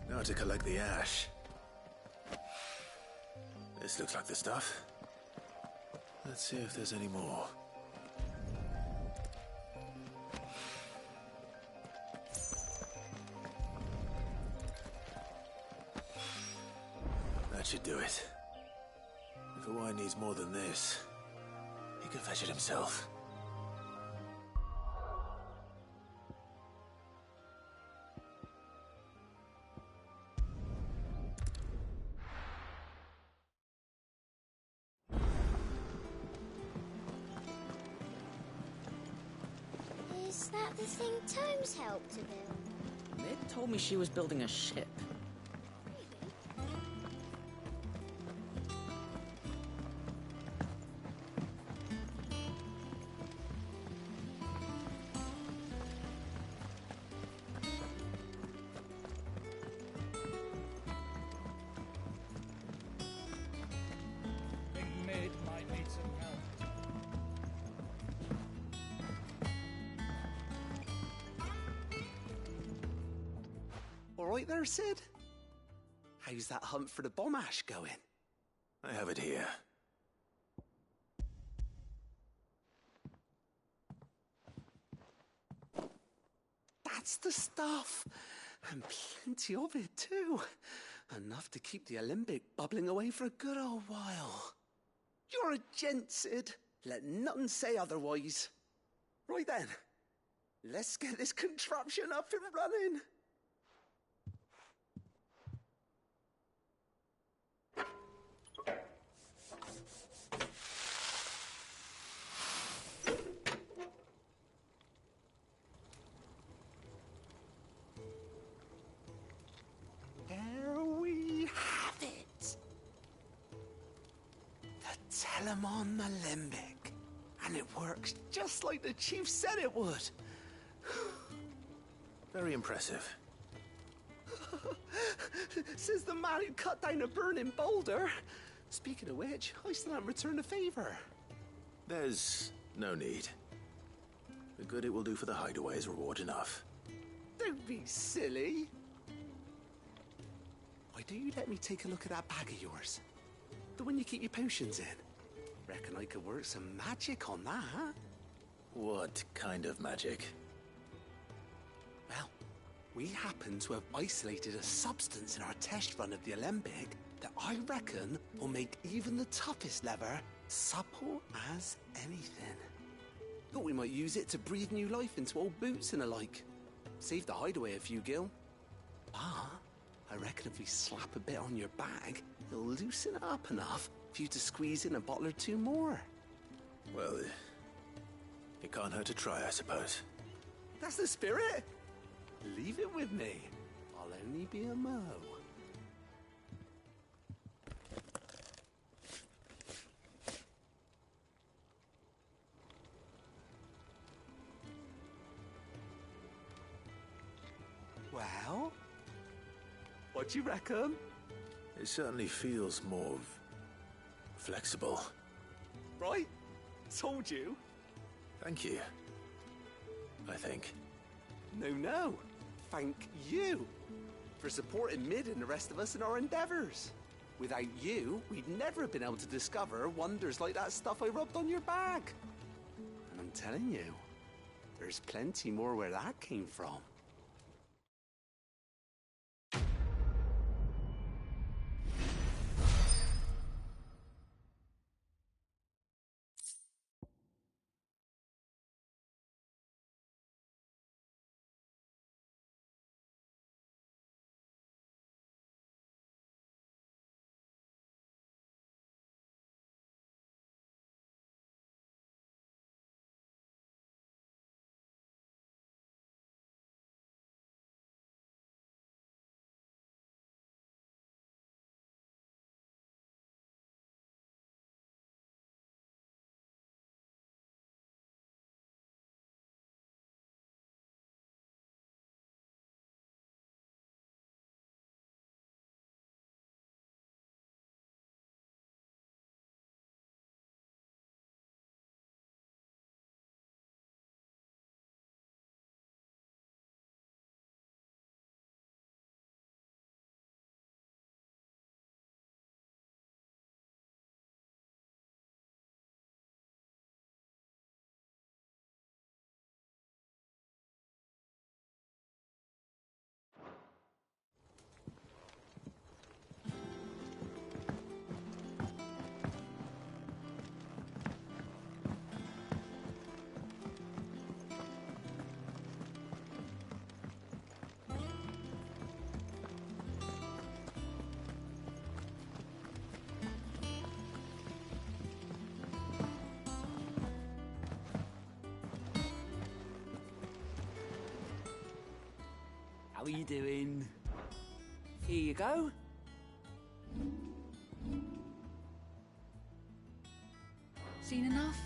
Now to collect the ash. This looks like the stuff. Let's see if there's any more. That should do it. If Hawaii needs more than this, he can fetch it himself. Is that the thing Tomes helped to build? Ned told me she was building a ship. Think Maid might need some help. All right there, Sid? How's that hunt for the bomb ash going? I have it here. That's the stuff. And plenty of it, too. Enough to keep the Alembic bubbling away for a good old while. You're a gent, Sid. Let nothing say otherwise. Right then, let's get this contraption up and running. There we have it. The Telemon Alembic. And it works just like the chief said it would. Very impressive. Says the man who cut down a burning boulder. Speaking of which, I still haven't returned the favor. There's no need. The good it will do for the hideaway is reward enough. Don't be silly. Why don't you let me take a look at that bag of yours? The one you keep your potions in. Reckon I could work some magic on that, huh? What kind of magic? Well, we happen to have isolated a substance in our test run of the Alembic that I reckon will make even the toughest lever supple as anything. Thought we might use it to breathe new life into old boots and the like. Save the hideaway a few gil. But I reckon if we slap a bit on your bag, it'll loosen it up enough for you to squeeze in a bottle or two more. Well, it can't hurt to try, I suppose. That's the spirit. Leave it with me. I'll only be a mo. Well, what do you reckon? It certainly feels more flexible. Right? Told you. Thank you. I think. No. Thank you for supporting Mid and the rest of us in our endeavors. Without you, we'd never have been able to discover wonders like that stuff I rubbed on your bag. And I'm telling you, there's plenty more where that came from. How are you doing? Here you go. Seen enough?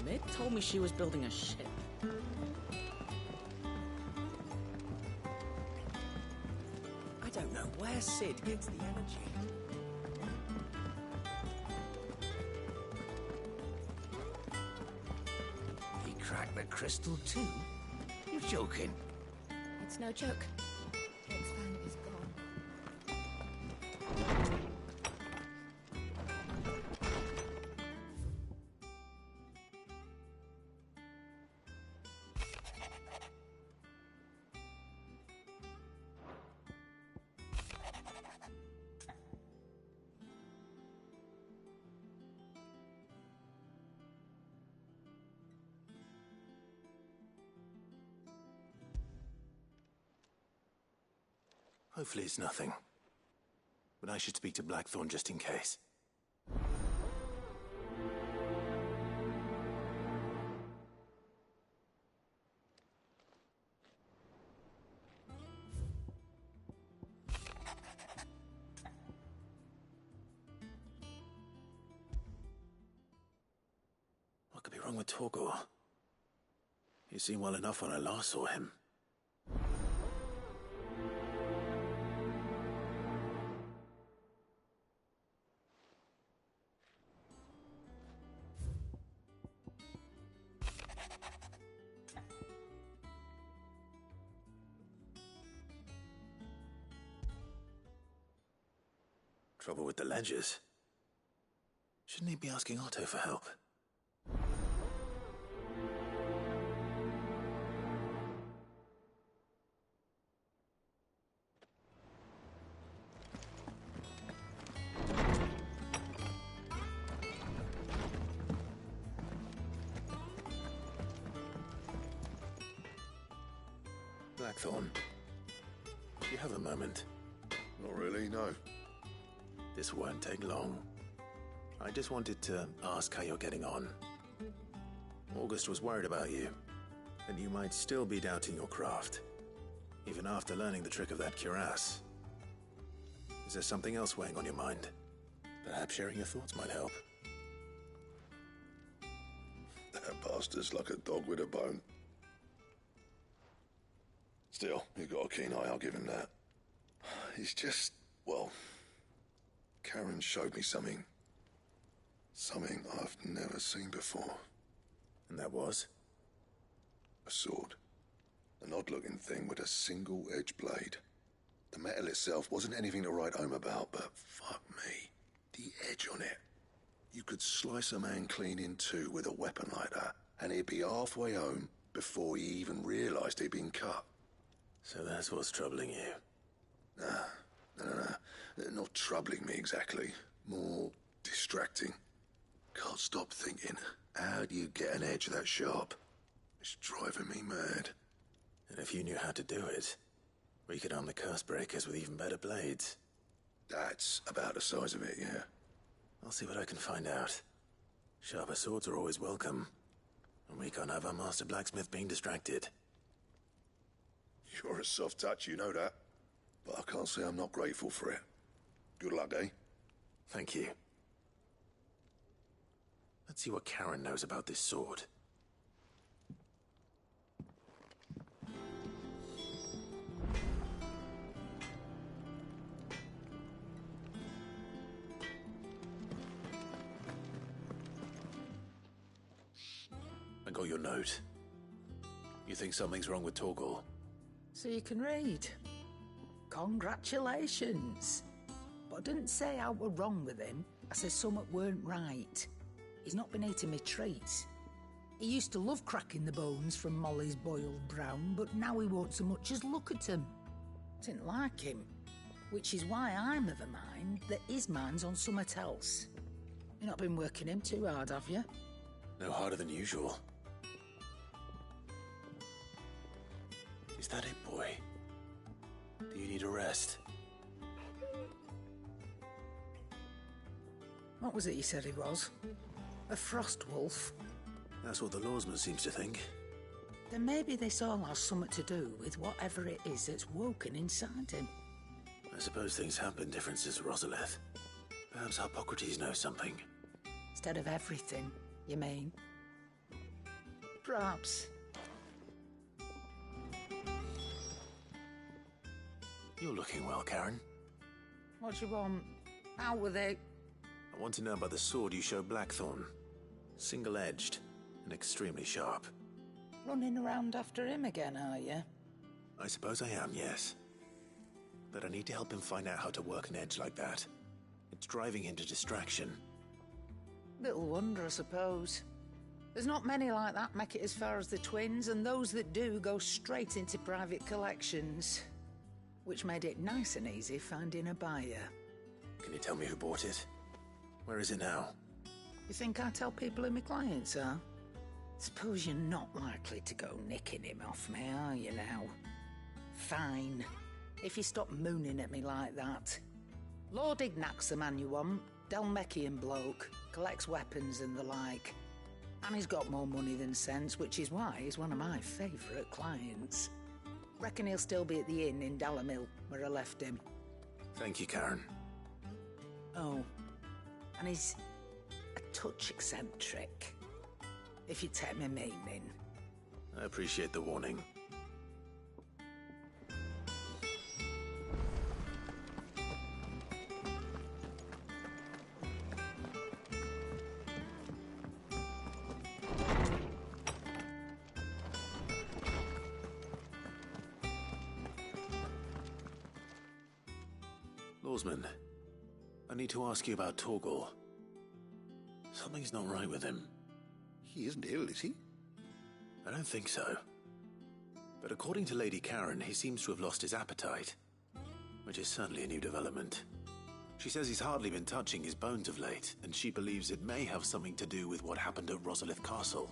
Meg told me she was building a ship. I don't know where Sid gets the energy. He cracked the crystal too? You're joking. It's no joke. Jake's family is gone. Hopefully it's nothing. But I should speak to Blackthorn just in case. What could be wrong with Torgor? He seemed well enough when I last saw him. Trouble with the ledgers. Shouldn't he be asking Otto for help? Blackthorn, do you have a moment? Not really, no. This won't take long. I just wanted to ask how you're getting on. August was worried about you, and you might still be doubting your craft, even after learning the trick of that cuirass. Is there something else weighing on your mind? Perhaps sharing your thoughts might help. That bastard's like a dog with a bone. Still, you've got a keen eye, I'll give him that. He's just, well, Karen showed me something. Something I've never seen before. And that was? A sword. An odd-looking thing with a single-edged blade. The metal itself wasn't anything to write home about, but fuck me, the edge on it. You could slice a man clean in two with a weapon like that, and he'd be halfway home before he even realised he'd been cut. So that's what's troubling you? No. Not troubling me exactly. More distracting. Can't stop thinking, how do you get an edge that sharp? It's driving me mad. And if you knew how to do it, we could arm the curse breakers with even better blades. That's about the size of it, yeah. I'll see what I can find out. Sharper swords are always welcome. And we can't have our master blacksmith being distracted. You're a soft touch, you know that. But I can't say I'm not grateful for it. Good luck, eh? Thank you. Let's see what Karen knows about this sword. I got your note. You think something's wrong with Torgor? So you can read. Congratulations. But I didn't say I were wrong with him. I said something weren't right. He's not been eating me treats. He used to love cracking the bones from Molly's boiled brown, but now he won't so much as look at them. Didn't like him. Which is why I'm of a mind that his mind's on something else. You've not been working him too hard, have you? No harder than usual. Is that it, boy? Do you need a rest? What was it you said he was? A frost wolf? That's what the lawsman seems to think. Then maybe this all has something to do with whatever it is that's woken inside him. I suppose things have been different since Rosalith. Perhaps Hippocrates knows something. Instead of everything, you mean? Perhaps. You're looking well, Karen. What do you want? How were they? I want to know about the sword you showed Blackthorn. Single-edged and extremely sharp. Running around after him again, are you? I suppose I am, yes. But I need to help him find out how to work an edge like that. It's driving him to distraction. Little wonder, I suppose. There's not many like that make it as far as the twins, and those that do go straight into private collections. Which made it nice and easy finding a buyer. Can you tell me who bought it? Where is it now? You think I tell people who my clients are? Suppose you're not likely to go nicking him off me, are you now? Fine. if you stop mooning at me like that. Lord Ignac's the man you want. Dalmekian bloke. Collects weapons and the like. And he's got more money than sense, which is why he's one of my favourite clients. Reckon he'll still be at the inn in Dalamil, where I left him. Thank you, Karen. Oh, and he's a touch eccentric, if you take my meaning. I appreciate the warning. Lawsman, I need to ask you about Torgal. Something's not right with him. He isn't ill, is he? I don't think so. But according to Lady Karen, he seems to have lost his appetite, which is certainly a new development. She says he's hardly been touching his bones of late, and she believes it may have something to do with what happened at Rosalith Castle.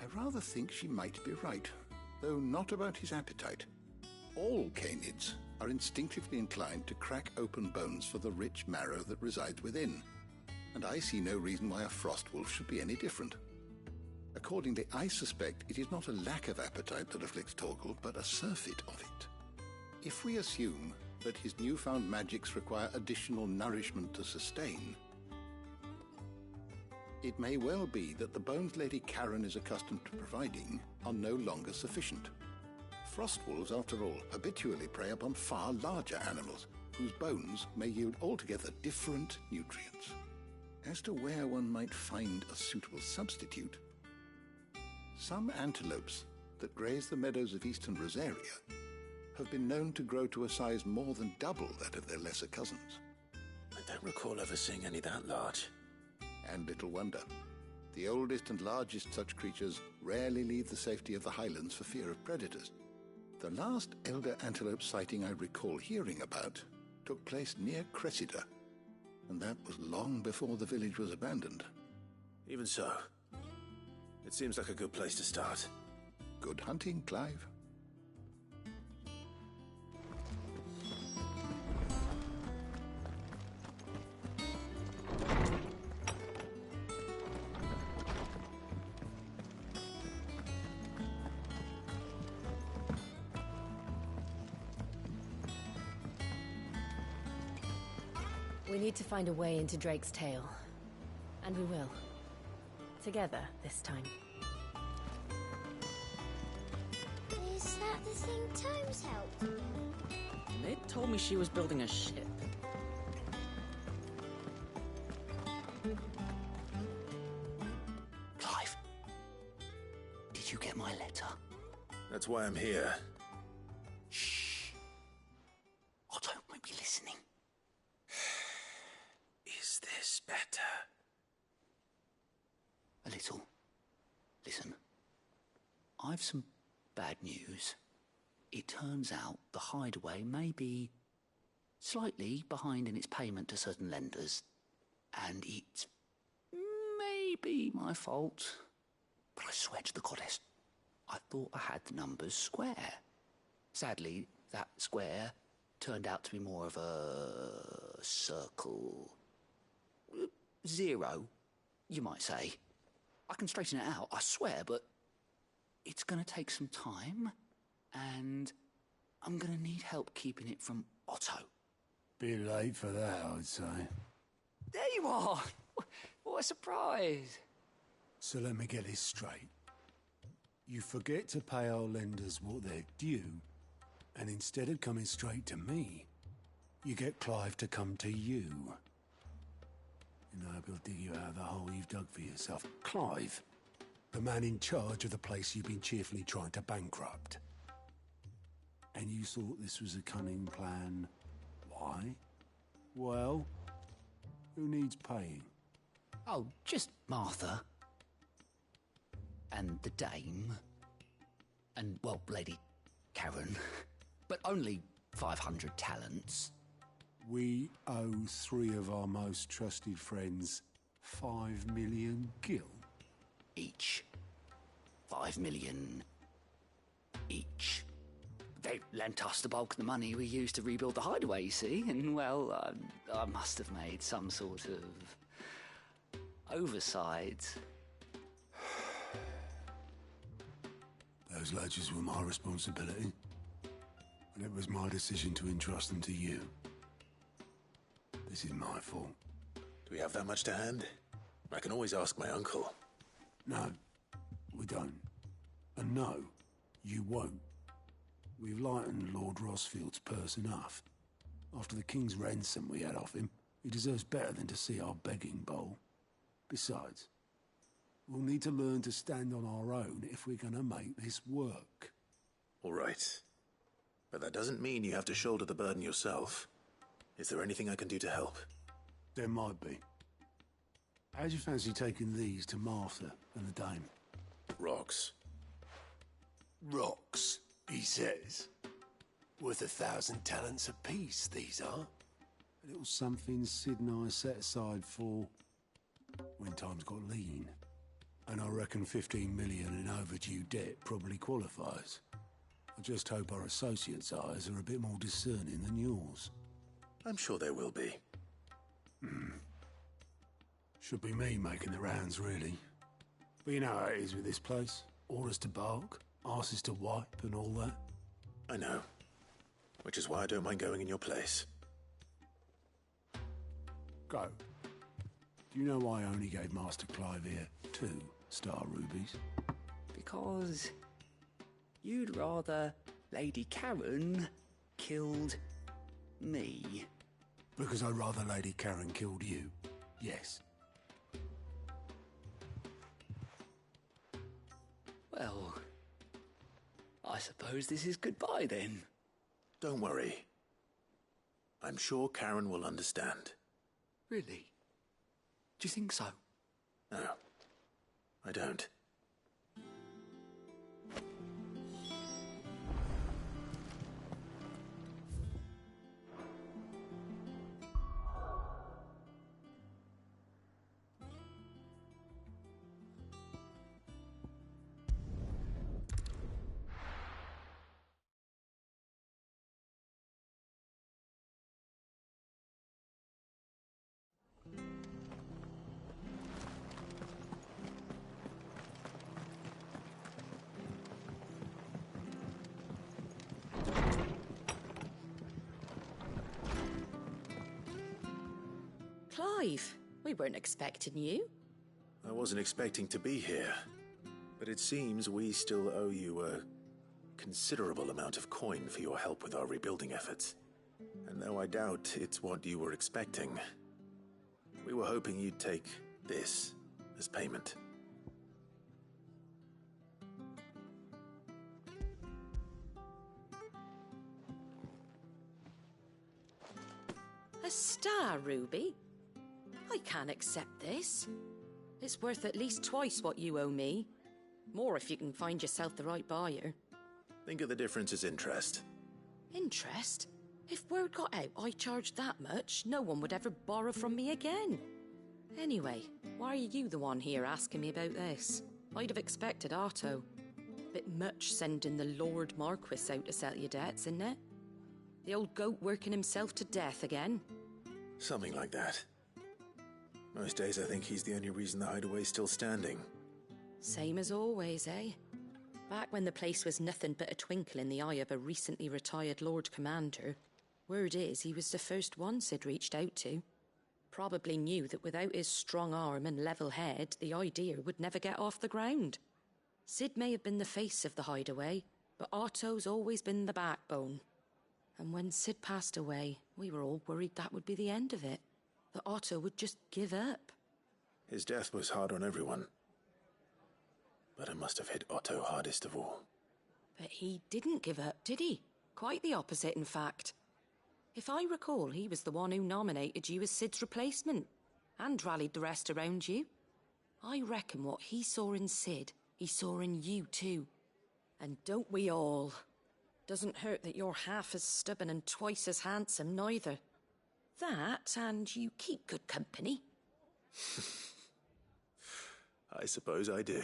I rather think she might be right, though not about his appetite. All canids are instinctively inclined to crack open bones for the rich marrow that resides within, and I see no reason why a frostwolf should be any different. Accordingly, I suspect it is not a lack of appetite that afflicts Torgal, but a surfeit of it. If we assume that his newfound magics require additional nourishment to sustain, it may well be that the bones Lady Karen is accustomed to providing are no longer sufficient. Frostwolves, after all, habitually prey upon far larger animals, whose bones may yield altogether different nutrients. As to where one might find a suitable substitute, some antelopes that graze the meadows of eastern Rosaria have been known to grow to a size more than double that of their lesser cousins. I don't recall ever seeing any that large. And little wonder. The oldest and largest such creatures rarely leave the safety of the highlands for fear of predators. The last elder antelope sighting I recall hearing about took place near Cressida, and that was long before the village was abandoned. Even so, it seems like a good place to start. Good hunting, Clive. We need to find a way into Drake's tail. And we will. Together, this time. Is that the thing Tomes helped with? Mid told me she was building a ship. Clive, did you get my letter? That's why I'm here. Shh. Otto might be listening. Is this better? A little. Listen, I've some bad news. It turns out the hideaway may be slightly behind in its payment to certain lenders, and it may be my fault. But I swear to the goddess, I thought I had the numbers square. Sadly, that square turned out to be more of a circle. Zero, you might say. I can straighten it out, I swear, but it's going to take some time, and I'm going to need help keeping it from Otto. Bit late for that, I'd say. There you are! What a surprise! So let me get this straight. You forget to pay our lenders what they're due, and instead of coming straight to me, you get Clive to come to you. And I will dig you out of the hole you've dug for yourself. Clive, the man in charge of the place you've been cheerfully trying to bankrupt. And you thought this was a cunning plan. Why? Well, who needs paying? Oh, just Martha. And the dame. And, well, Lady Karen. But only 500 talents. We owe 3 of our most trusted friends 5 million gil. Each. 5 million each. They lent us the bulk of the money we used to rebuild the hideaway, you see, and, well, I must have made some sort of oversight. Those ledgers were my responsibility, and it was my decision to entrust them to you. This is my fault. Do we have that much to hand? I can always ask my uncle. No, we don't. And no, you won't. We've lightened Lord Rosfield's purse enough. After the king's ransom we had off him, he deserves better than to see our begging bowl. Besides, we'll need to learn to stand on our own if we're gonna make this work. All right. But that doesn't mean you have to shoulder the burden yourself. Is there anything I can do to help? There might be. How'd you fancy taking these to Martha and the dame? Rocks. Rocks, he says. Worth 1,000 talents apiece, these are. And it was something Sid and I set aside for when times got lean. And I reckon 15 million in overdue debt probably qualifies. I just hope our associates' eyes are a bit more discerning than yours. I'm sure there will be. Should be me making the rounds, really. But you know how it is with this place. Orders to bark, arses to wipe, and all that. I know. Which is why I don't mind going in your place. Go. Do you know why I only gave Master Clive here 2 star rubies? Because you'd rather Lady Karen killed me. Because I'd rather Lady Karen killed you. Yes. Well, I suppose this is goodbye then. Don't worry. I'm sure Karen will understand. Really? Do you think so? No, I don't. Clive, we weren't expecting you. I wasn't expecting to be here, but it seems we still owe you a considerable amount of coin for your help with our rebuilding efforts. And though I doubt it's what you were expecting, we were hoping you'd take this as payment. A star ruby? I can't accept this. It's worth at least twice what you owe me. More if you can find yourself the right buyer. Think of the difference as interest. Interest? If word got out I charged that much, no one would ever borrow from me again. Anyway, why are you the one here asking me about this? I'd have expected Otto. Bit much sending the Lord Marquis out to settle your debts, isn't it? The old goat working himself to death again? Something like that. Most days I think he's the only reason the hideaway's still standing. Same as always, eh? Back when the place was nothing but a twinkle in the eye of a recently retired Lord Commander, word is he was the first one Sid reached out to. Probably knew that without his strong arm and level head, the idea would never get off the ground. Sid may have been the face of the hideaway, but Otto's always been the backbone. And when Sid passed away, we were all worried that would be the end of it. That Otto would just give up. His death was hard on everyone. But it must have hit Otto hardest of all. But he didn't give up, did he? Quite the opposite, in fact. If I recall, he was the one who nominated you as Sid's replacement, and rallied the rest around you. I reckon what he saw in Sid, he saw in you too. And don't we all? Doesn't hurt that you're half as stubborn and twice as handsome, neither. That, and you keep good company. I suppose I do.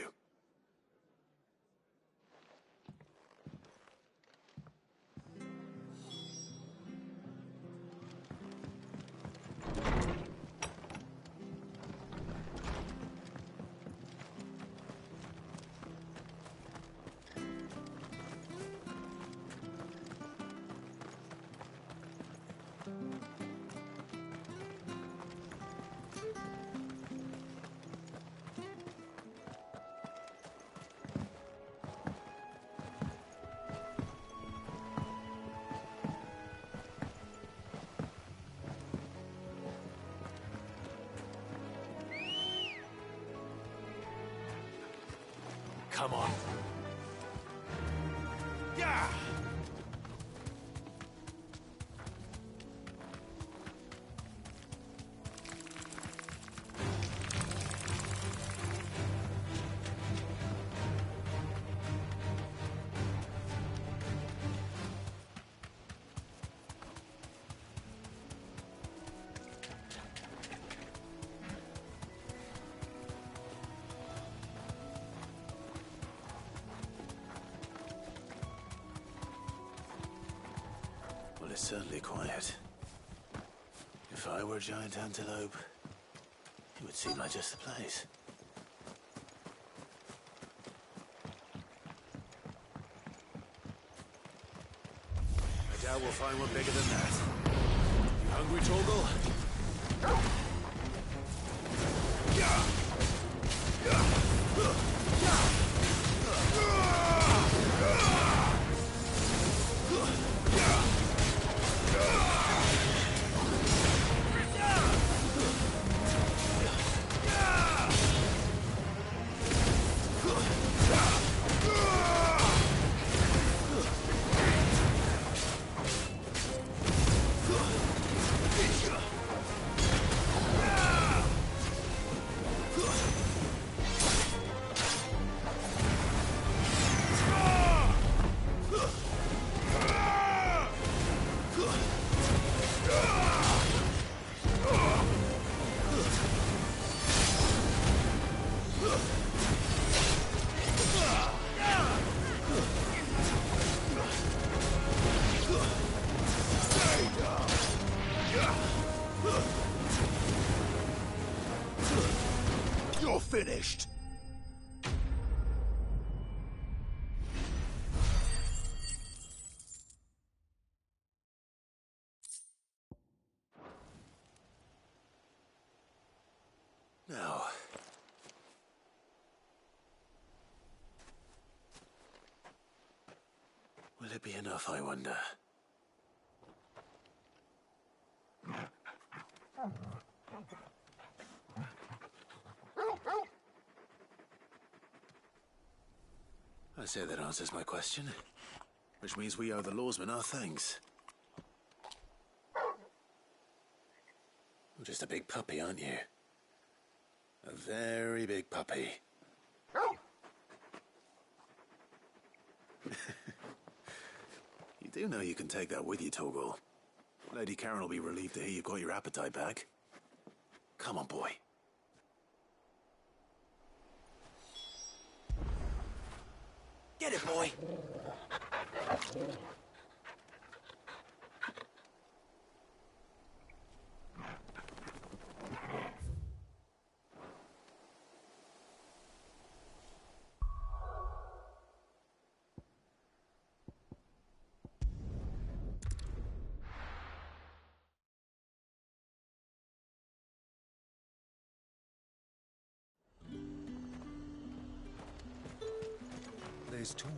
come on. Yeah! Well, it's certainly quiet. If I were a giant antelope, it would seem like just the place. I doubt we'll find one bigger than that. You hungry, Torgal? You're finished! Now... will it be enough, I wonder? I say that answers my question. Which means we owe the lawsman our thanks. You're just a big puppy, aren't you? A very big puppy. You do know you can take that with you, Torgal. Lady Karen will be relieved to hear you've got your appetite back. Come on, boy. Get it, boy! There's talk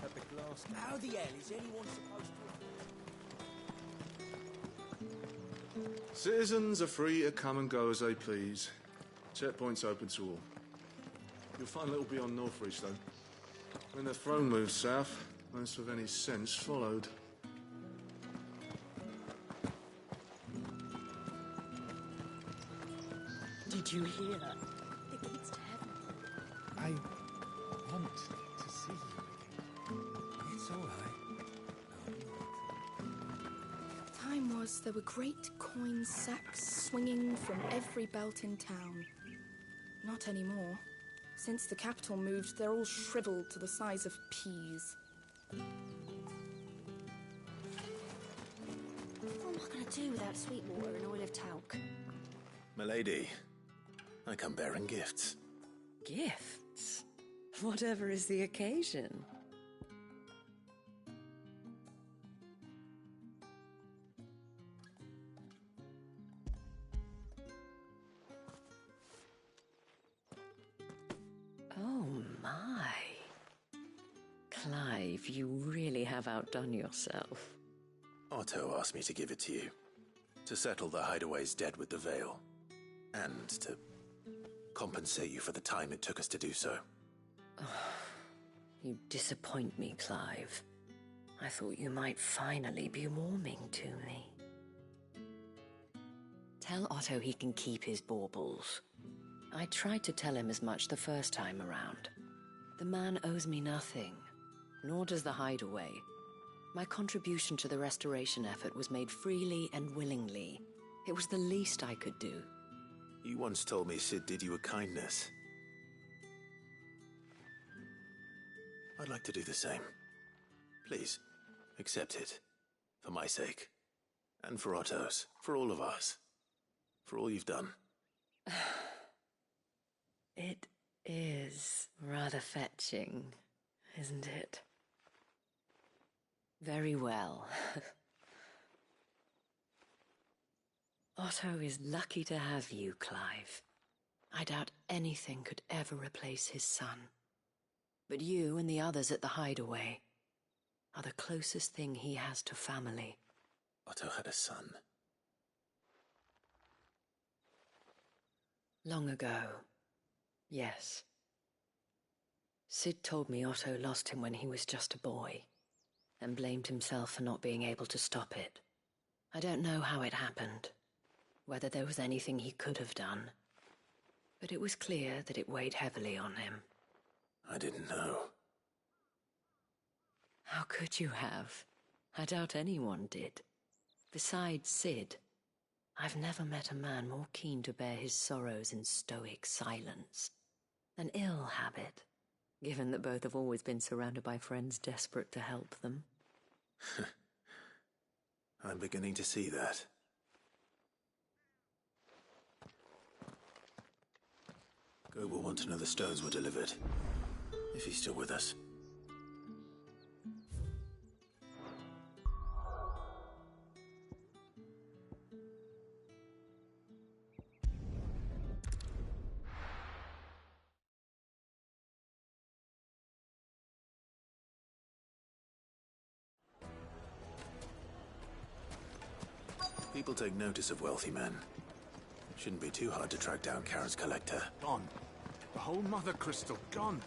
at the glass. How the hell is anyone supposed to... Citizens are free to come and go as they please. Checkpoints open to all. You'll find little beyond Northridge, though. When the throne moves south, most of any sense followed. Did you hear? The gates to heaven. I want to see you again. It's all right. Time was there were great coin sacks swinging from every belt in town. Not anymore. Since the capital moved, they're all shriveled to the size of peas. What am I going to do without sweet water and oil of talc? Milady, I come bearing gifts. Gifts? Whatever is the occasion. Oh my. Clive, you really have outdone yourself. Otto asked me to give it to you. To settle the Hideaway's debt with the Veil. And to compensate you for the time it took us to do so. You disappoint me, Clive. I thought you might finally be warming to me. Tell Otto he can keep his baubles. I tried to tell him as much the first time around. The man owes me nothing, nor does the Hideaway. My contribution to the restoration effort was made freely and willingly. It was the least I could do. You once told me Sid did you a kindness. I'd like to do the same. Please, accept it. For my sake. And for Otto's. For all of us. For all you've done. It is rather fetching, isn't it? Very well. Otto is lucky to have you, Clive. I doubt anything could ever replace his son. But you and the others at the Hideaway are the closest thing he has to family. Otto had a son. Long ago, yes. Sid told me Otto lost him when he was just a boy, and blamed himself for not being able to stop it. I don't know how it happened, whether there was anything he could have done, but it was clear that it weighed heavily on him. I didn't know. How could you have? I doubt anyone did. Besides Sid, I've never met a man more keen to bear his sorrows in stoic silence. An ill habit, given that both have always been surrounded by friends desperate to help them. I'm beginning to see that. Gob will want to know the stones were delivered. If he's still with us. People take notice of wealthy men. Shouldn't be too hard to track down Karen's collector. Gone. The whole Mother Crystal gone.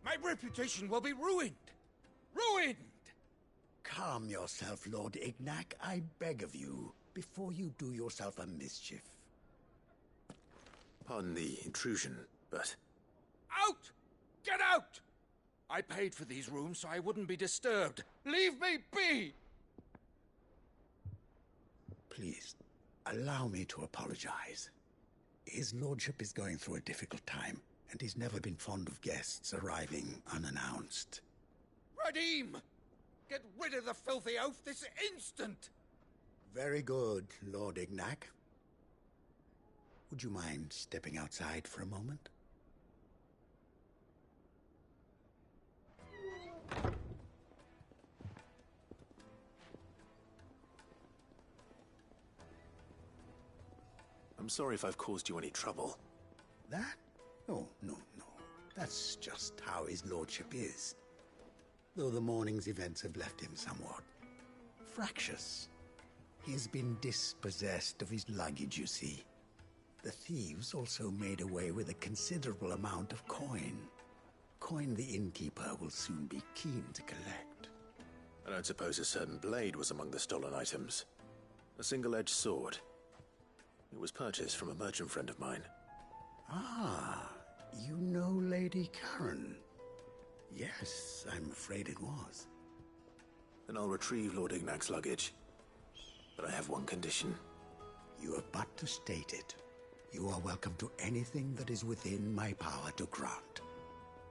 My reputation will be ruined! Ruined! Calm yourself, Lord Ignac, I beg of you, before you do yourself a mischief. Pardon the intrusion, but... Out! Get out! I paid for these rooms so I wouldn't be disturbed. Leave me be! Please, allow me to apologize. His lordship is going through a difficult time, and he's never been fond of guests arriving unannounced. Radim! Get rid of the filthy oaf this instant! Very good, Lord Ignac. Would you mind stepping outside for a moment? I'm sorry if I've caused you any trouble. That? Oh, no. That's just how his lordship is. Though the morning's events have left him somewhat fractious. He has been dispossessed of his luggage, you see. The thieves also made away with a considerable amount of coin. Coin the innkeeper will soon be keen to collect. I don't suppose a certain blade was among the stolen items. A single-edged sword. It was purchased from a merchant friend of mine. Ah, you know Lady Karen. Yes, I'm afraid it was. Then I'll retrieve Lord Ignac's luggage. But I have one condition. You have but to state it. You are welcome to anything that is within my power to grant.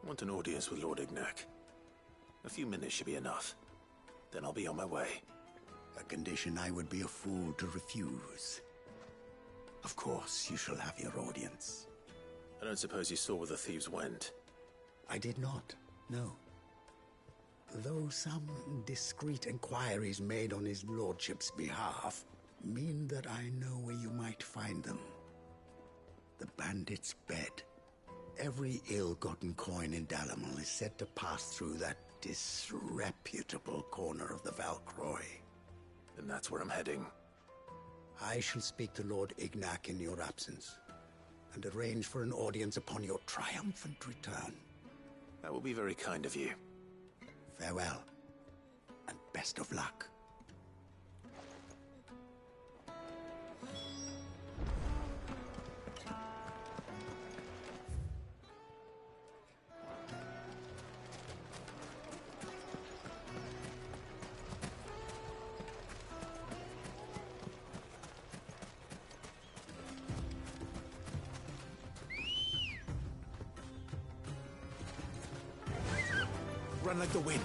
I want an audience with Lord Ignac. A few minutes should be enough. Then I'll be on my way. A condition I would be a fool to refuse. Of course, you shall have your audience. I don't suppose you saw where the thieves went? I did not, no. Though some discreet inquiries made on his lordship's behalf mean that I know where you might find them. The bandit's bed. Every ill-gotten coin in Dalamal is said to pass through that disreputable corner of the Valcroy. Then that's where I'm heading. I shall speak to Lord Ignac in your absence, and arrange for an audience upon your triumphant return. That will be very kind of you. Farewell, and best of luck. Run like the wind.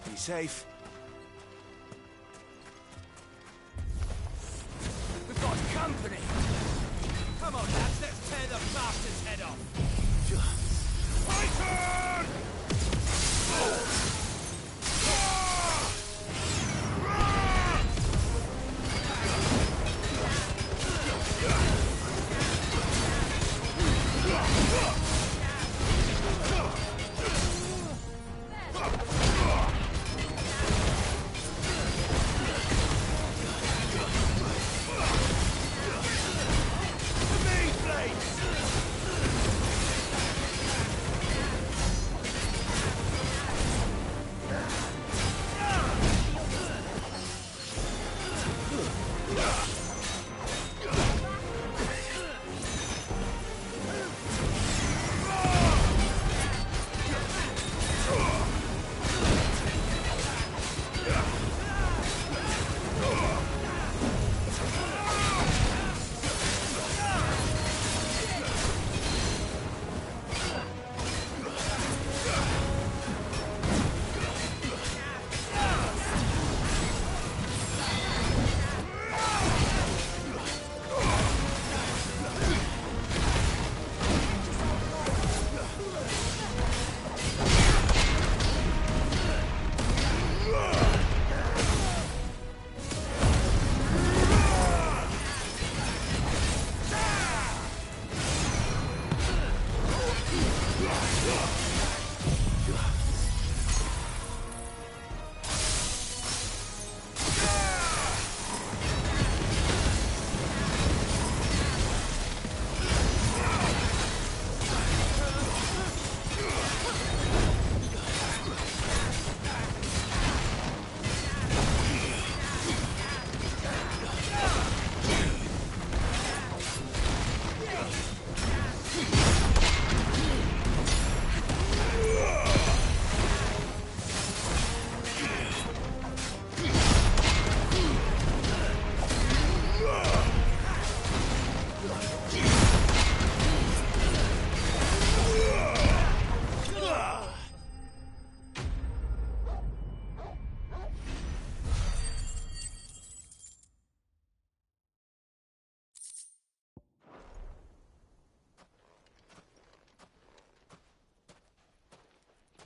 Be safe. We've got company! Come on, lads, let's tear the bastard's head off! Fighter!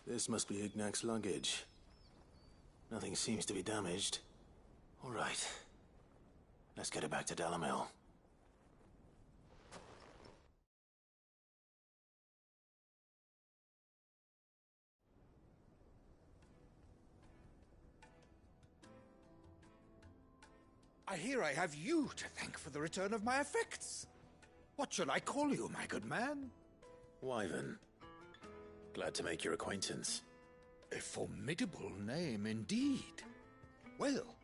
This must be Ignac's luggage. Nothing seems to be damaged. All right. Let's get it back to lmao. I hear I have you to thank for the return of my effects. What shall I call you, my good man? Wyvern. Glad to make your acquaintance. A formidable name indeed. Well,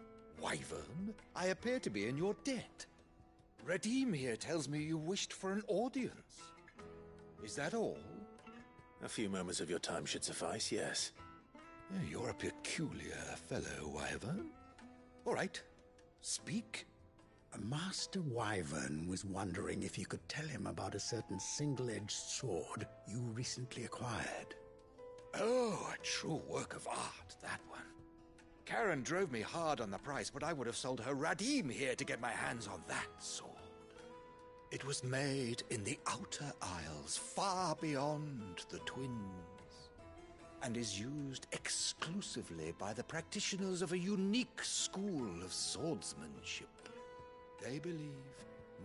Wyvern, I appear to be in your debt. Redeem here tells me you wished for an audience. Is that all? A few moments of your time should suffice, yes. You're a peculiar fellow, Wyvern. All right, speak. Master Wyvern was wondering if you could tell him about a certain single-edged sword you recently acquired. Oh, a true work of art, that one. Karen drove me hard on the price, but I would have sold her Radim here to get my hands on that sword. It was made in the Outer Isles, far beyond the Twins, and is used exclusively by the practitioners of a unique school of swordsmanship. They believe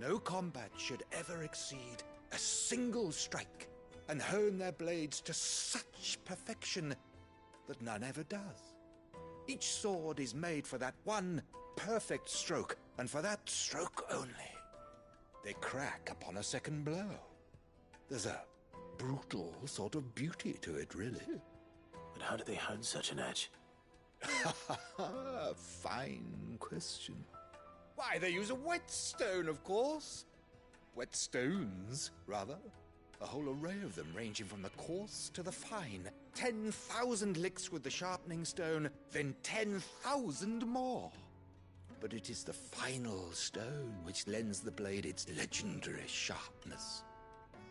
no combat should ever exceed a single strike, and hone their blades to such perfection that none ever does. Each sword is made for that one perfect stroke, and for that stroke only. They crack upon a second blow. There's a brutal sort of beauty to it, really. But how do they hone such an edge? Fine question. Why, they use a whetstone, of course. Whetstones, rather. A whole array of them, ranging from the coarse to the fine. 10,000 licks with the sharpening stone, then 10,000 more. But it is the final stone which lends the blade its legendary sharpness.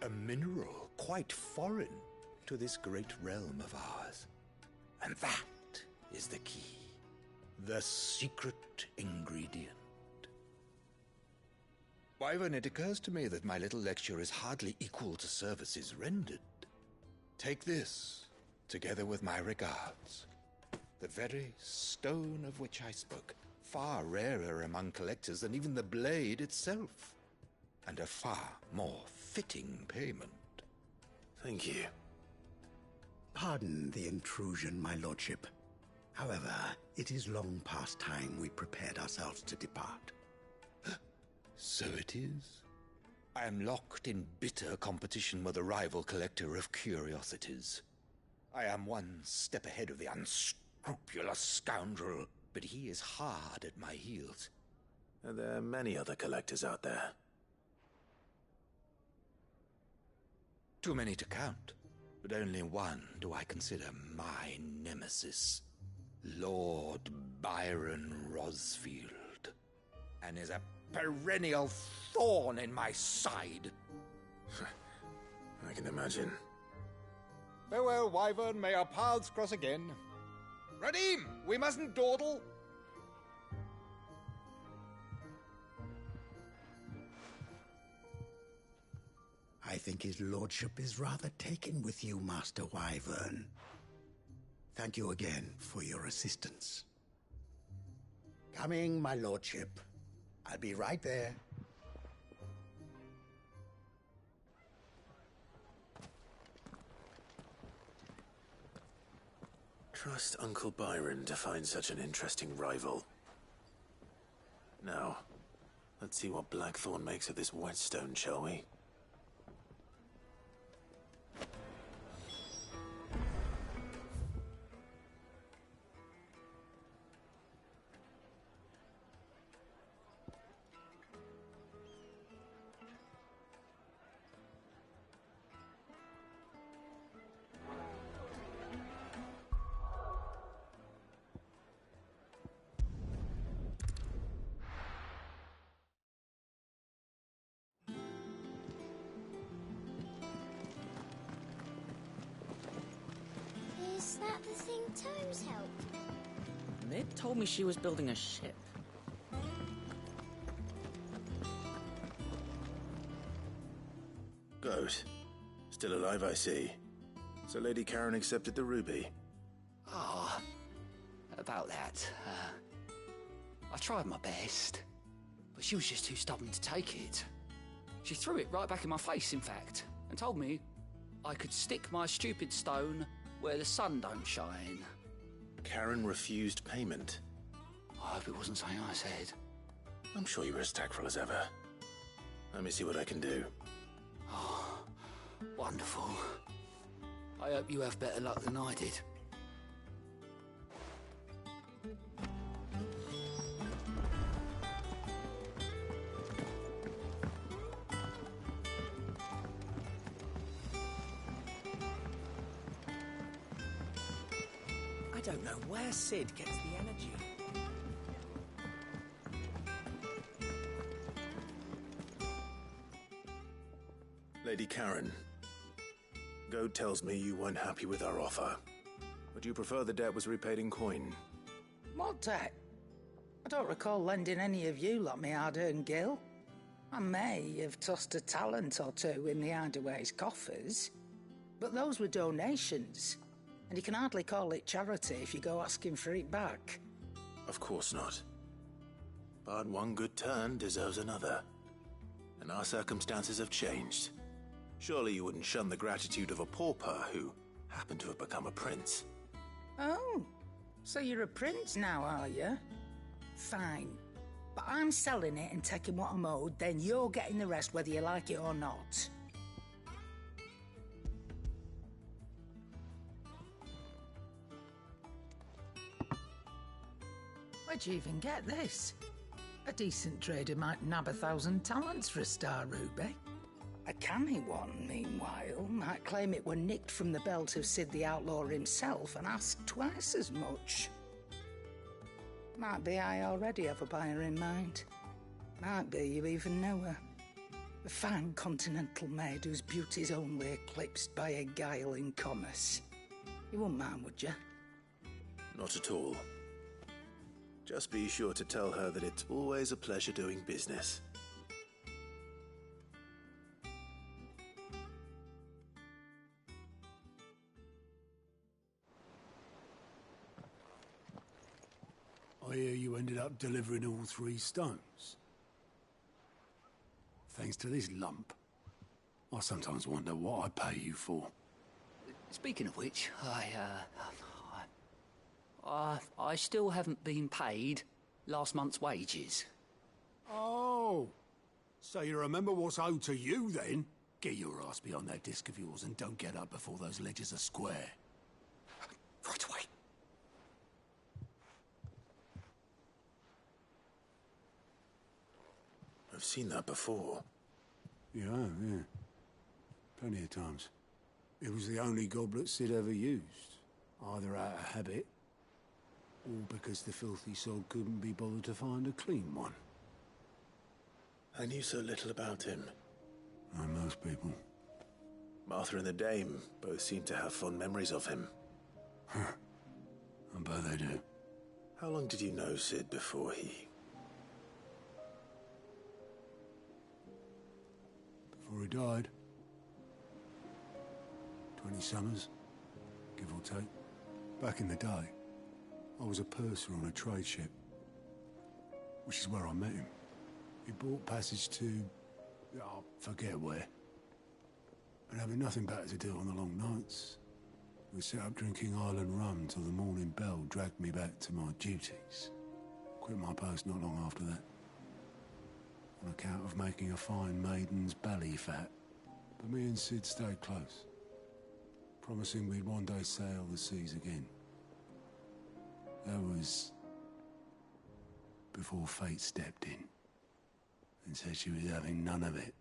A mineral quite foreign to this great realm of ours. And that is the key. The secret ingredient. Wyvern, it occurs to me that my little lecture is hardly equal to services rendered. Take this, together with my regards. The very stone of which I spoke, far rarer among collectors than even the blade itself, and a far more fitting payment. Thank you. Pardon the intrusion, my lordship. However, it is long past time we prepared ourselves to depart. So it is. I am locked in bitter competition with a rival collector of curiosities. I am one step ahead of the unscrupulous scoundrel, but he is hard at my heels. Are there many other collectors out there? Too many to count, but only one do I consider my nemesis. Lord Byron Rosfield, and is a perennial thorn in my side. I can imagine. Farewell, Wyvern. May our paths cross again. Radim, we mustn't dawdle. I think his lordship is rather taken with you, Master Wyvern. Thank you again for your assistance. Coming, my lordship. I'll be right there. Trust Uncle Byron to find such an interesting rival. Now, let's see what Blackthorn makes of this whetstone, shall we? Is that the thing Tomes helped? Mid told me she was building a ship. Goat. Still alive, I see. So Lady Karen accepted the ruby. Ah, about that. I tried my best, but she was just too stubborn to take it. She threw it right back in my face, in fact, and told me I could stick my stupid stone where the sun don't shine. Karen refused payment. I hope it wasn't something I said. I'm sure you were as tactful as ever. Let me see what I can do. Oh, Wonderful. I hope you have better luck than I did. I don't know where Sid gets the energy. Lady Karen, Goad tells me you weren't happy with our offer. Would you prefer the debt was repaid in coin? What debt? I don't recall lending any of you lot me hard-earned gil. I may have tossed a talent or two in the Hideaway's coffers, but those were donations, and you can hardly call it charity if you go asking for it back. Of course not. But one good turn deserves another. And our circumstances have changed. Surely you wouldn't shun the gratitude of a pauper who happened to have become a prince. Oh, so you're a prince now, are you? Fine. But I'm selling it and taking what I'm owed, then you're getting the rest whether you like it or not. Where'd you even get this? A decent trader might nab 1,000 talents for a star ruby. A canny one, meanwhile, might claim it were nicked from the belt of Sid the Outlaw himself and ask twice as much. Might be I already have a buyer in mind. Might be you even know her. A fine continental maid whose beauty's only eclipsed by a guile in commerce. You wouldn't mind, would you? Not at all. Just be sure to tell her that it's always a pleasure doing business. I hear you ended up delivering all 3 stones. Thanks to this lump. I sometimes wonder what I pay you for. Speaking of which, I still haven't been paid last month's wages. Oh, so you remember what's owed to you then? Get your ass behind that disc of yours and don't get up before those ledgers are square. Right away. I've seen that before. Yeah, yeah. Plenty of times. It was the only goblet Sid ever used. Either out of habit, or because the filthy soul couldn't be bothered to find a clean one. I knew so little about him. Like most people. Martha and the Dame both seem to have fond memories of him. Huh. I bet they do. How long did you know Sid before he... Before he died. 20 summers, give or take. Back in the day, I was a purser on a trade ship, which is where I met him. He bought passage to... I forget where. And having nothing better to do on the long nights, we set up drinking island rum till the morning bell dragged me back to my duties. Quit my post not long after that. On account of making a fine maiden's belly fat. But me and Sid stayed close, promising we'd one day sail the seas again. That was before fate stepped in and said she was having none of it.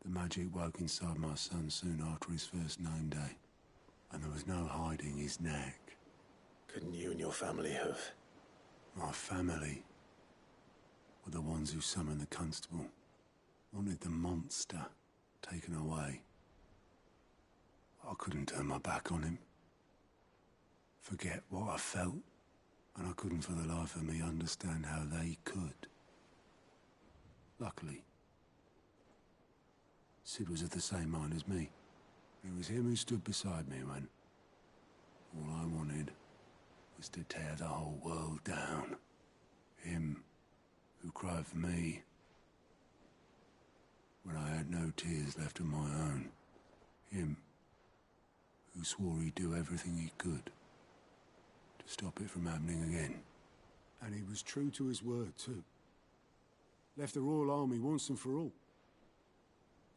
The magic woke inside my son soon after his first name day, and there was no hiding his knack. Couldn't you and your family have... My family were the ones who summoned the constable, wanted the monster taken away. I couldn't turn my back on him, forget what I felt, and I couldn't for the life of me understand how they could. Luckily, Sid was of the same mind as me. It was him who stood beside me when all I wanted was to tear the whole world down. Him who cried for me when I had no tears left of my own. Him who swore he'd do everything he could to stop it from happening again. And he was true to his word, too. Left the Royal Army once and for all.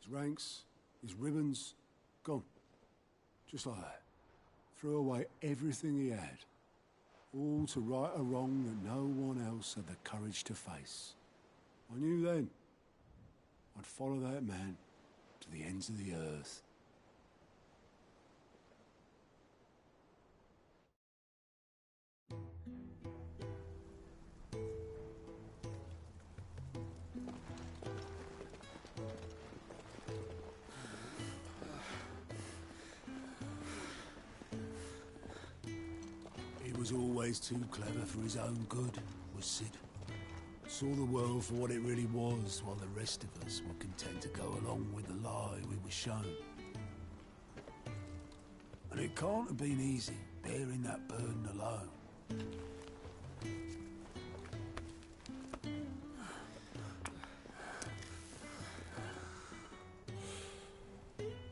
His ranks, his ribbons, Gone. Just like that. Threw away everything he had. All to right a wrong that no one else had the courage to face. I knew then I'd follow that man to the ends of the earth. He was always too clever for his own good, was Sid. Saw the world for what it really was, while the rest of us were content to go along with the lie we were shown. And it can't have been easy, bearing that burden alone.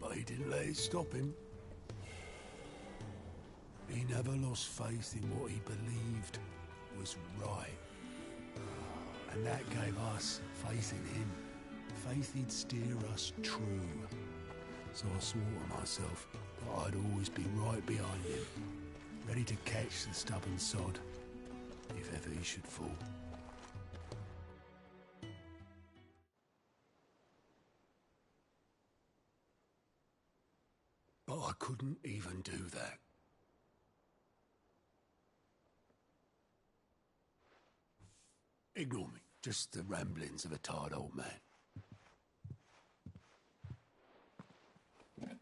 But he didn't let it stop him. He never lost faith in what he believed was right. And that gave us faith in him. Faith he'd steer us true. So I swore to myself that I'd always be right behind him, ready to catch the stubborn sod, if ever he should fall. But I couldn't even do that. Ignore me. Just the ramblings of a tired old man.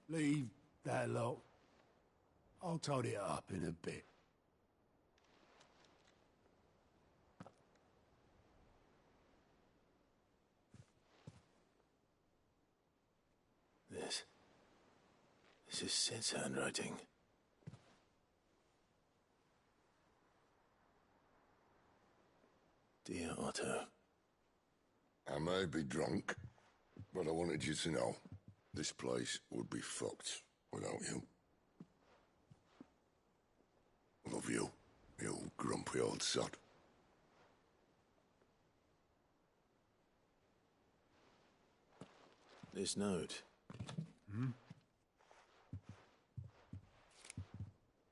Leave that lot. I'll tidy it up in a bit. This is Sid's handwriting. Dear Otto. I may be drunk, but I wanted you to know this place would be fucked without you. Love you, you grumpy old sod. This note. Hmm?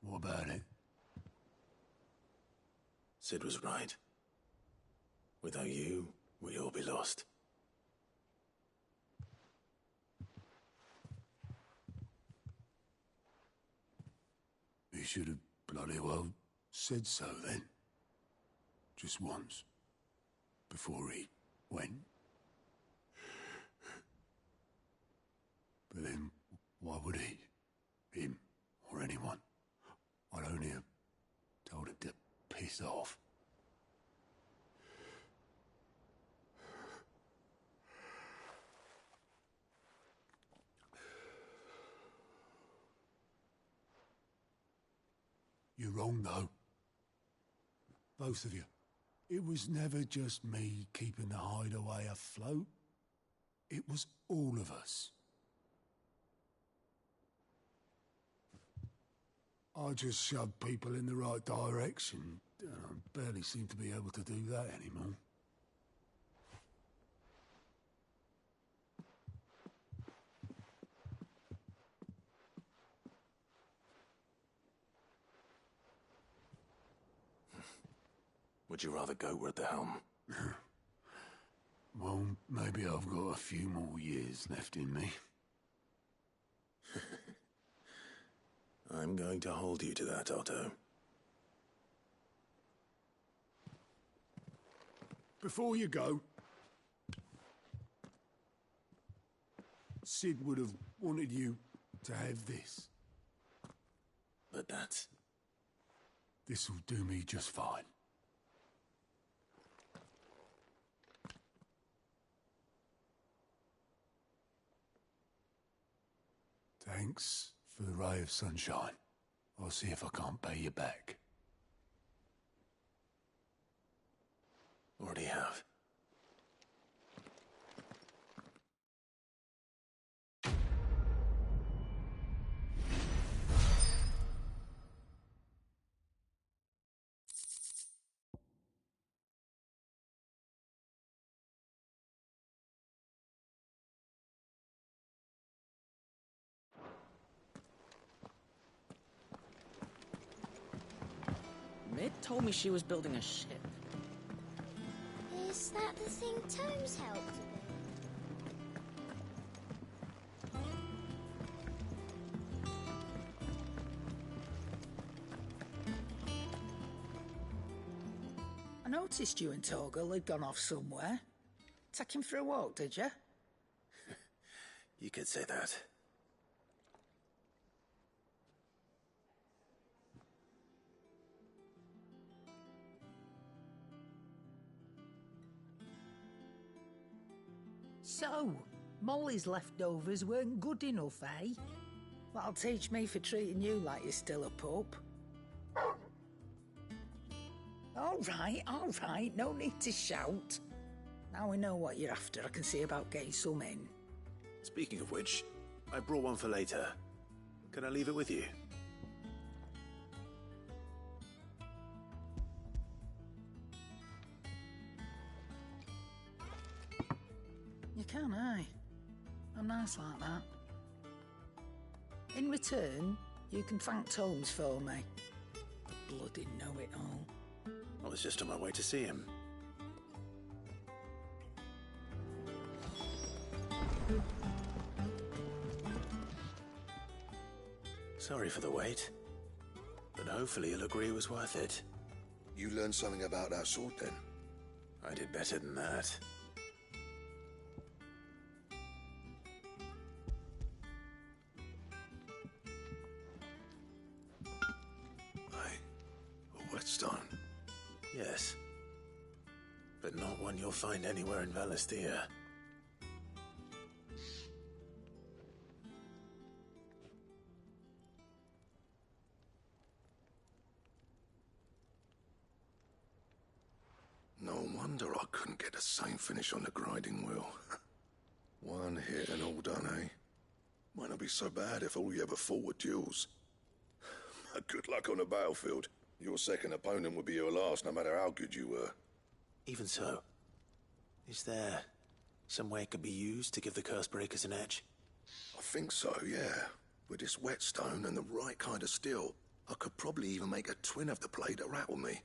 What about it? Sid was right. Without you, we'd all be lost. He should have bloody well said so then. Just once. Before he went. But then, why would he? Him, or anyone? I'd only have told him to piss off. You're wrong, though. Both of you. It was never just me keeping the hideaway afloat. It was all of us. I just shoved people in the right direction. I barely seem to be able to do that anymore. Would you rather Goat were at the helm? Well, maybe I've got a few more years left in me. I'm going to hold you to that, Otto. Before you go, Sid would have wanted you to have this. But that's... This'll do me just fine. Thanks for the ray of sunshine. I'll see if I can't pay you back. Already have. told me she was building a ship. Is that the thing Tomes helped with? I noticed you and Torgal had gone off somewhere. Take him for a walk, did you? You could say that. So, Molly's leftovers weren't good enough, eh? That'll teach me for treating you like you're still a pup. All right, no need to shout. Now we know what you're after, I can see about getting some in. Speaking of which, I brought one for later. Can I leave it with you? You can, aye. I'm nice like that. In return, you can thank Tomes for me. The bloody know-it-all. I was just on my way to see him. Sorry for the wait, but hopefully you'll agree it was worth it. You learned something about that sword, then? I did better than that. A whetstone? Yes. But not one you'll find anywhere in Valestia. No wonder I couldn't get the same finish on the grinding wheel. One hit and all done, eh? Might not be so bad if all you ever fought were duels. Good luck on the battlefield. Your second opponent would be your last, no matter how good you were. Even so, is there some way it could be used to give the curse breakers an edge? I think so, yeah. With this whetstone and the right kind of steel, I could probably even make a twin of the blade that rattled me.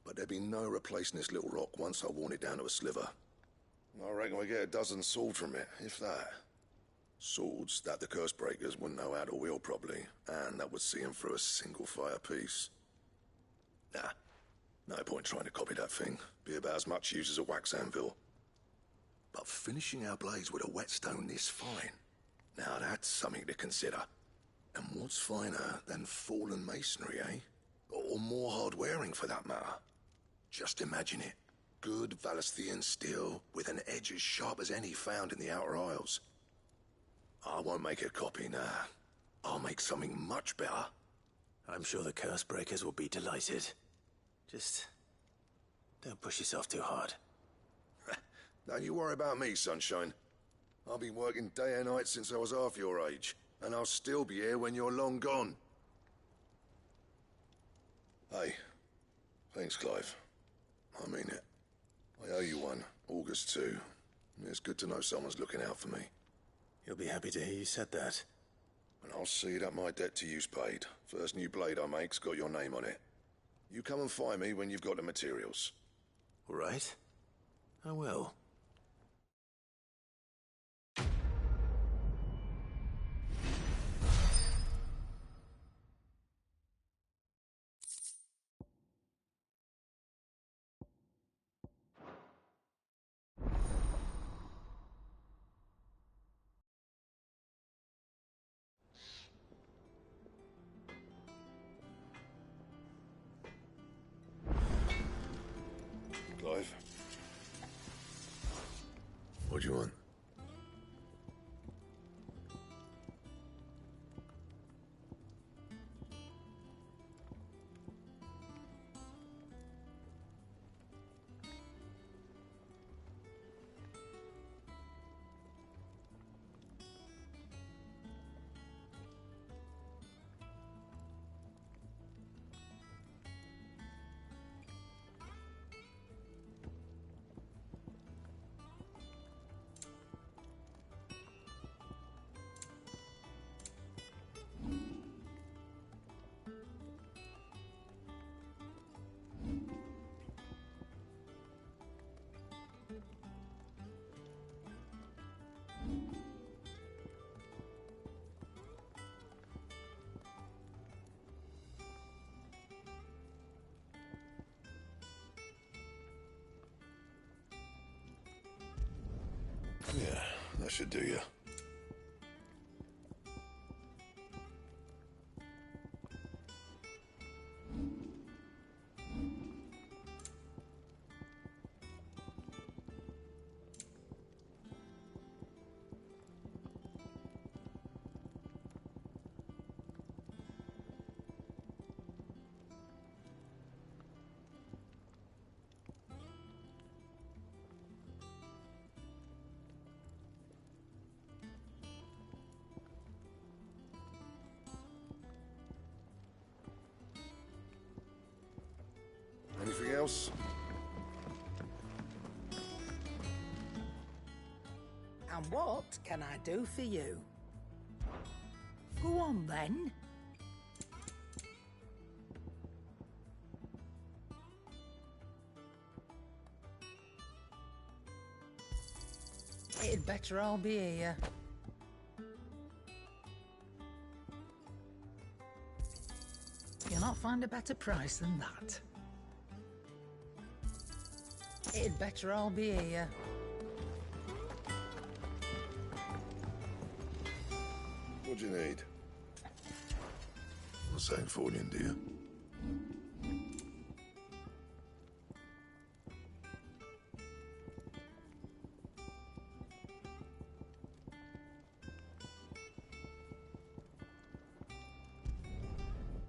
But there'd be no replacing this little rock once I worn it down to a sliver. I reckon we get a dozen swords from it, if that. Swords that the curse breakers wouldn't know how to wield properly, and that would see them through a single fire piece. Nah, no point trying to copy that thing. Be about as much use as a wax anvil. But finishing our blades with a whetstone this fine, now that's something to consider. And what's finer than fallen masonry, eh? Or more hard-wearing, for that matter. Just imagine it. Good Valesthian steel with an edge as sharp as any found in the Outer Isles. I won't make a copy, nah. I'll make something much better. I'm sure the curse breakers will be delighted. Just don't push yourself too hard. Don't you worry about me, sunshine. I've been working day and night since I was half your age, and I'll still be here when you're long gone. Hey, thanks, Clive. I mean it. I owe you one, August too. It's good to know someone's looking out for me. You'll be happy to hear you said that. And I'll see that my debt to you's paid. First new blade I make's got your name on it. You come and find me when you've got the materials. All right. I will. Clive? What do you want? that should do you. Anything else? And what can I do for you? Go on then. It'd better all be here. You'll not find a better price than that. It'd better all be here. What do you need? Not saying fortune, do you?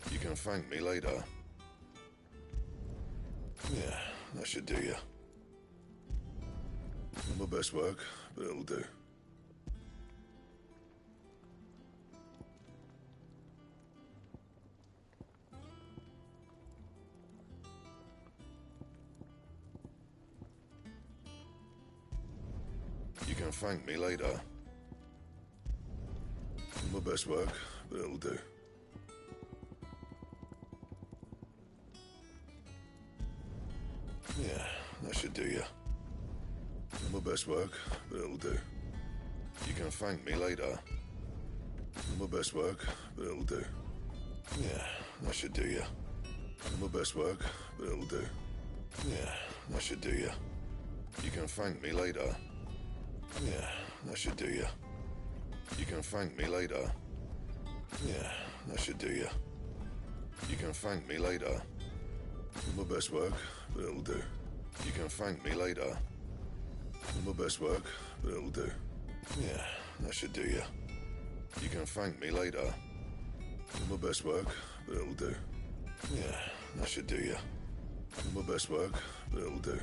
You can thank me later. Yeah, that should do you. Not my best work, but it'll do. You can thank me later. Not my best work, but it'll do. Yeah, that should do you. Not my best work, but it'll do. You can thank me later. Not my best work, but it'll do. Yeah, that should do you. Not my best work, but it'll do. Yeah, that should do you. You can thank me later. Yeah, that should do you. You can thank me later. Yeah, that should do you. You can thank me later. Not my best work, but it'll do. You can thank me later. Not my best work, but it'll do. Yeah, that should do you. You can thank me later. Not my best work, but it'll do. Yeah, that should do you. Not my best work, but it'll do.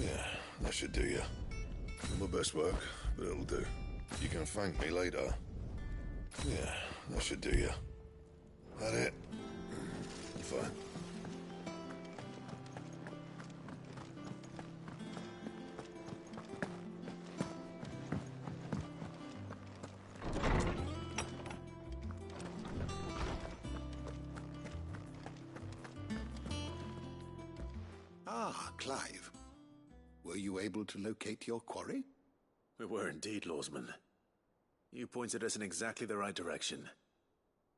Yeah, that should do you. Not my best work, but it'll do. You can thank me later. Yeah, that should do you. That it? Fine. Ah, Clive. Were you able to locate your quarry? We were indeed, Lawsman. You pointed us in exactly the right direction.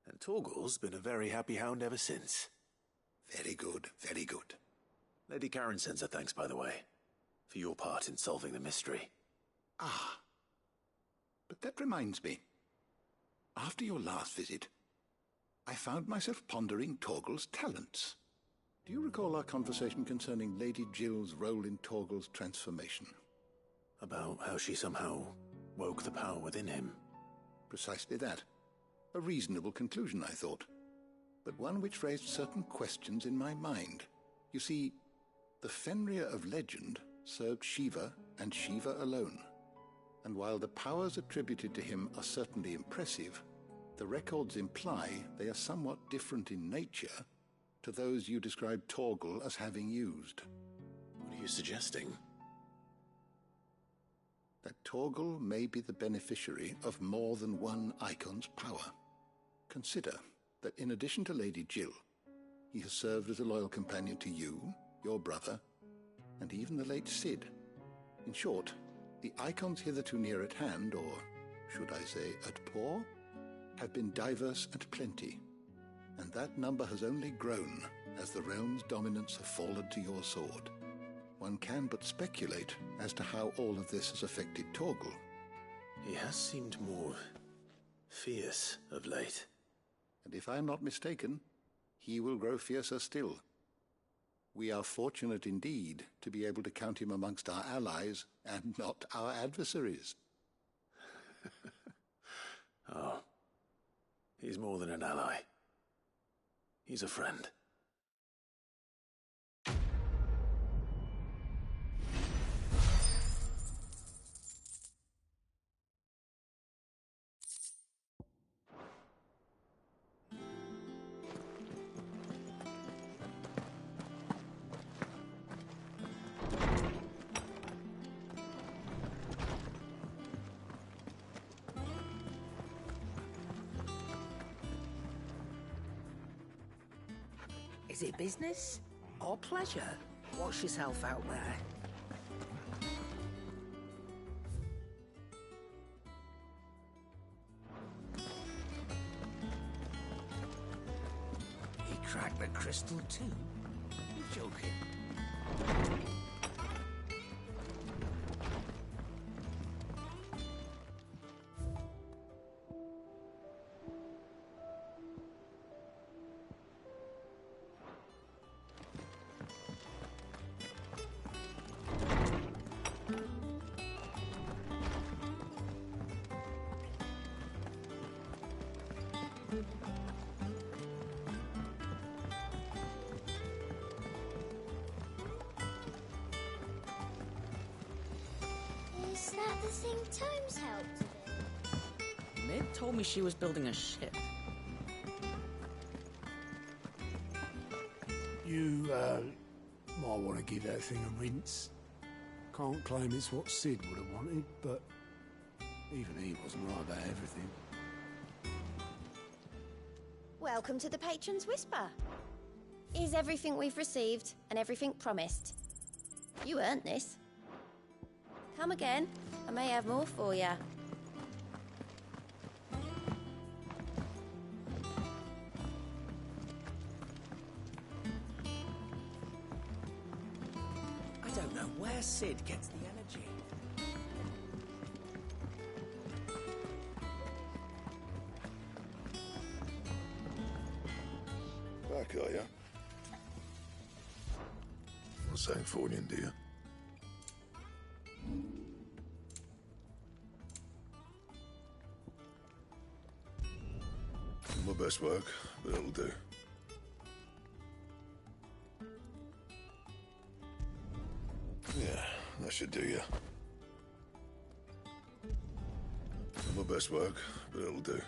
And Torgal's been a very happy hound ever since. Very good, very good. Lady Karen sends her thanks, by the way, for your part in solving the mystery. Ah. But that reminds me. After your last visit, I found myself pondering Torgal's talents. Do you recall our conversation concerning Lady Jill's role in Torgal's transformation? About how she somehow woke the power within him. Precisely that. A reasonable conclusion, I thought, but one which raised certain questions in my mind. You see, the Fenrir of legend served Shiva and Shiva alone, and while the powers attributed to him are certainly impressive, the records imply they are somewhat different in nature to those you described Torgal as having used. What are you suggesting? That Torgal may be the beneficiary of more than one icon's power. Consider that in addition to Lady Jill, he has served as a loyal companion to you, your brother, and even the late Cid. In short, the icons hitherto near at hand, or should I say at paw, have been diverse and plenty, and that number has only grown as the realm's dominance have fallen to your sword. One can but speculate as to how all of this has affected Torgal. He has seemed more fierce of late. And if I am not mistaken, he will grow fiercer still. We are fortunate indeed to be able to count him amongst our allies and not our adversaries. Oh, he's more than an ally. He's a friend. Is it business or pleasure? Watch yourself out there. He cracked the crystal too? You're joking. Is that the thing Tomes helped with? Mid told me she was building a ship. You, might want to give that thing a rinse. Can't claim it's what Sid would have wanted, but even he wasn't right about everything. Welcome to the Patron's Whisper. Is everything we've received and everything promised? You earned this. Come again. I may have more for you. I don't know where Sid gets the energy. Back, are you? Not saying fortune, do you? My best work, but it'll do. Yeah, that should do you. My best work, but it'll do.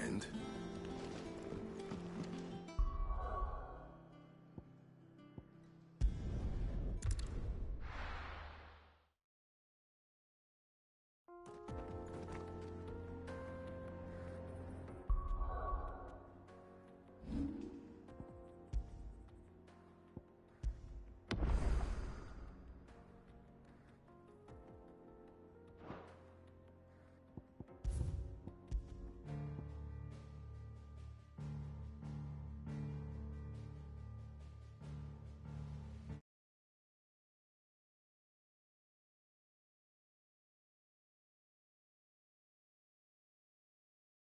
And